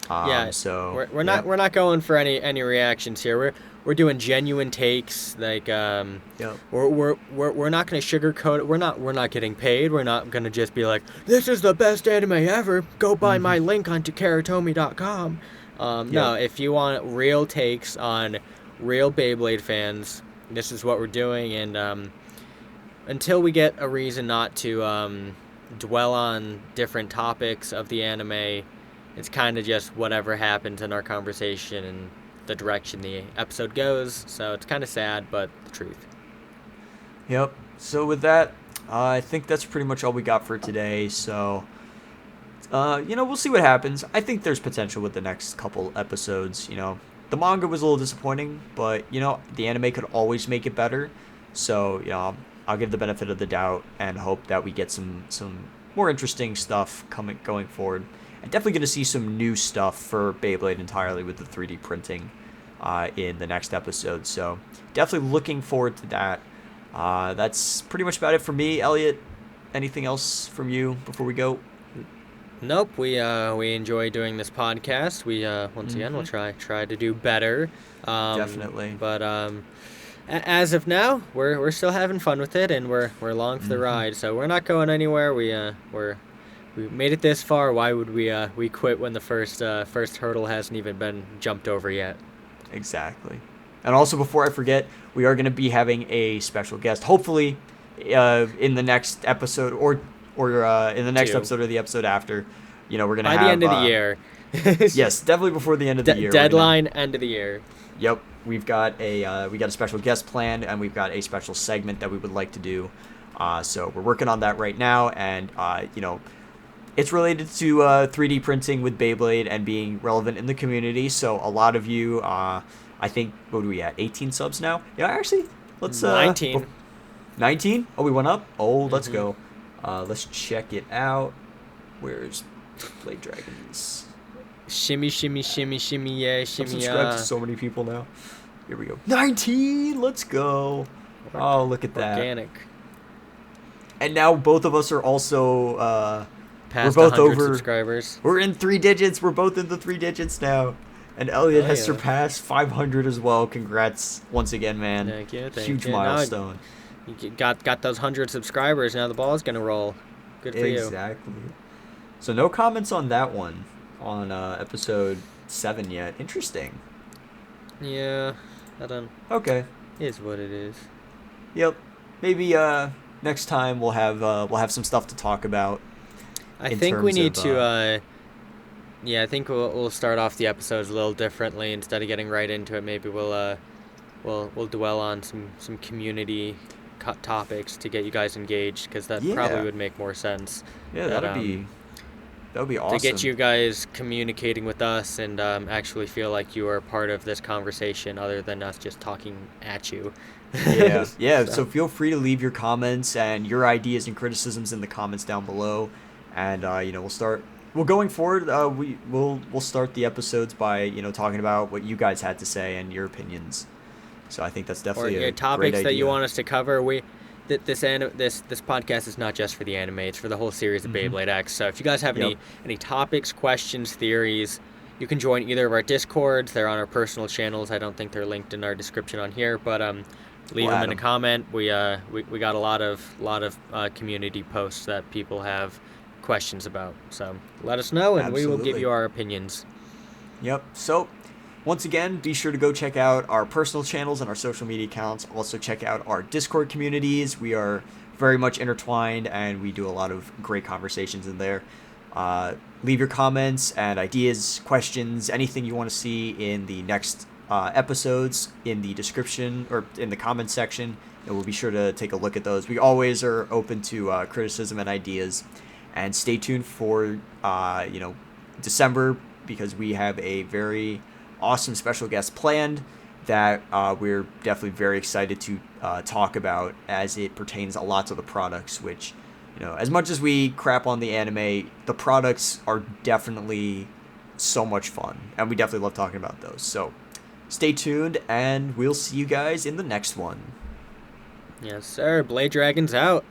Yeah, So yeah, we're not going for any reactions here. We're doing genuine takes. Like yep. we're not gonna sugarcoat it. We're not getting paid. We're not gonna just be like, this is the best anime ever. Go buy my link on takaratomi.com. Yep. No, if you want real takes on real Beyblade fans, this is what we're doing. And until we get a reason not to dwell on different topics of the anime, it's kind of just whatever happens in our conversation and the direction the episode goes. So it's kind of sad, but the truth. Yep. So with that, I think that's pretty much all we got for today. So, we'll see what happens. I think there's potential with the next couple episodes. The manga was a little disappointing, but the anime could always make it better. So, I'll give the benefit of the doubt and hope that we get some more interesting stuff going forward. I'm definitely going to see some new stuff for Beyblade entirely with the 3D printing in the next episode. So definitely looking forward to that. That's pretty much about it for me. Elliot, anything else from you before we go? Nope, we enjoy doing this podcast. We once again we'll try to do better. Definitely. But as of now, we're still having fun with it, and we're along for the ride. So we're not going anywhere. We made it this far. Why would we quit when the first hurdle hasn't even been jumped over yet? Exactly. And also, before I forget, we are going to be having a special guest, hopefully in the next episode, or in the next episode or the episode after. We're going to have... By the end of the year. Yes, definitely before the end of the year. Deadline, end of the year. Yep. We've got a special guest planned, and we've got a special segment that we would like to do. So we're working on that right now, and it's related to 3D printing with Beyblade and being relevant in the community. So a lot of you, I think, what are we at? 18 subs now? Yeah, actually, let's 19. 19? Oh, we went up. Oh, let's go. Let's check it out. Where's Blade Dragons? Shimmy, shimmy, shimmy, shimmy, yeah, shimmy, I'm subscribed to so many people now. Here we go. 19! Let's go. Oh, look at that. Organic. And now both of us are also... Past we're both 100 over subscribers. We're in 3 digits. We're both in the 3 digits now. And Elliot has surpassed 500 as well. Congrats once again, man. Thank you. Huge milestone. You got those 100 subscribers. Now the ball's gonna roll. Good for you. Exactly. So no comments on that one on episode 7 yet. Interesting. Yeah, I don't. Okay. Is what it is. Yep. Maybe next time we'll have some stuff to talk about. I think we need to. Yeah, I think we'll start off the episodes a little differently. Instead of getting right into it, maybe we'll dwell on some community topics to get you guys engaged, because that probably would make more sense. Yeah, that would be awesome. To get you guys communicating with us and actually feel like you are part of this conversation, other than us just talking at you. Yeah. So feel free to leave your comments and your ideas and criticisms in the comments down below. And we'll going forward, we'll start the episodes by talking about what you guys had to say and your opinions. So I think that's definitely a topics great idea. that you want us to cover. This podcast is not just for the anime; it's for the whole series of Beyblade X. So if you guys have any topics, questions, theories, you can join either of our Discords. They're on our personal channels. I don't think they're linked in our description on here, but leave them in a comment. We got a lot of community posts that people have questions about, so let us know, and we will give you our opinions. Yep. So once again, be sure to go check out our personal channels and our social media accounts. Also check out our Discord communities. We are very much intertwined, and we do a lot of great conversations in there. Leave your comments and ideas, questions, anything you want to see in the next episodes in the description or in the comments section, and we'll be sure to take a look at those. We always are open to criticism and ideas. And stay tuned for, December, because we have a very awesome special guest planned. that we're definitely very excited to talk about as it pertains a lot to the products, which, as much as we crap on the anime, the products are definitely so much fun, and we definitely love talking about those. So stay tuned, and we'll see you guys in the next one. Yes, sir. Blade Dragon's out.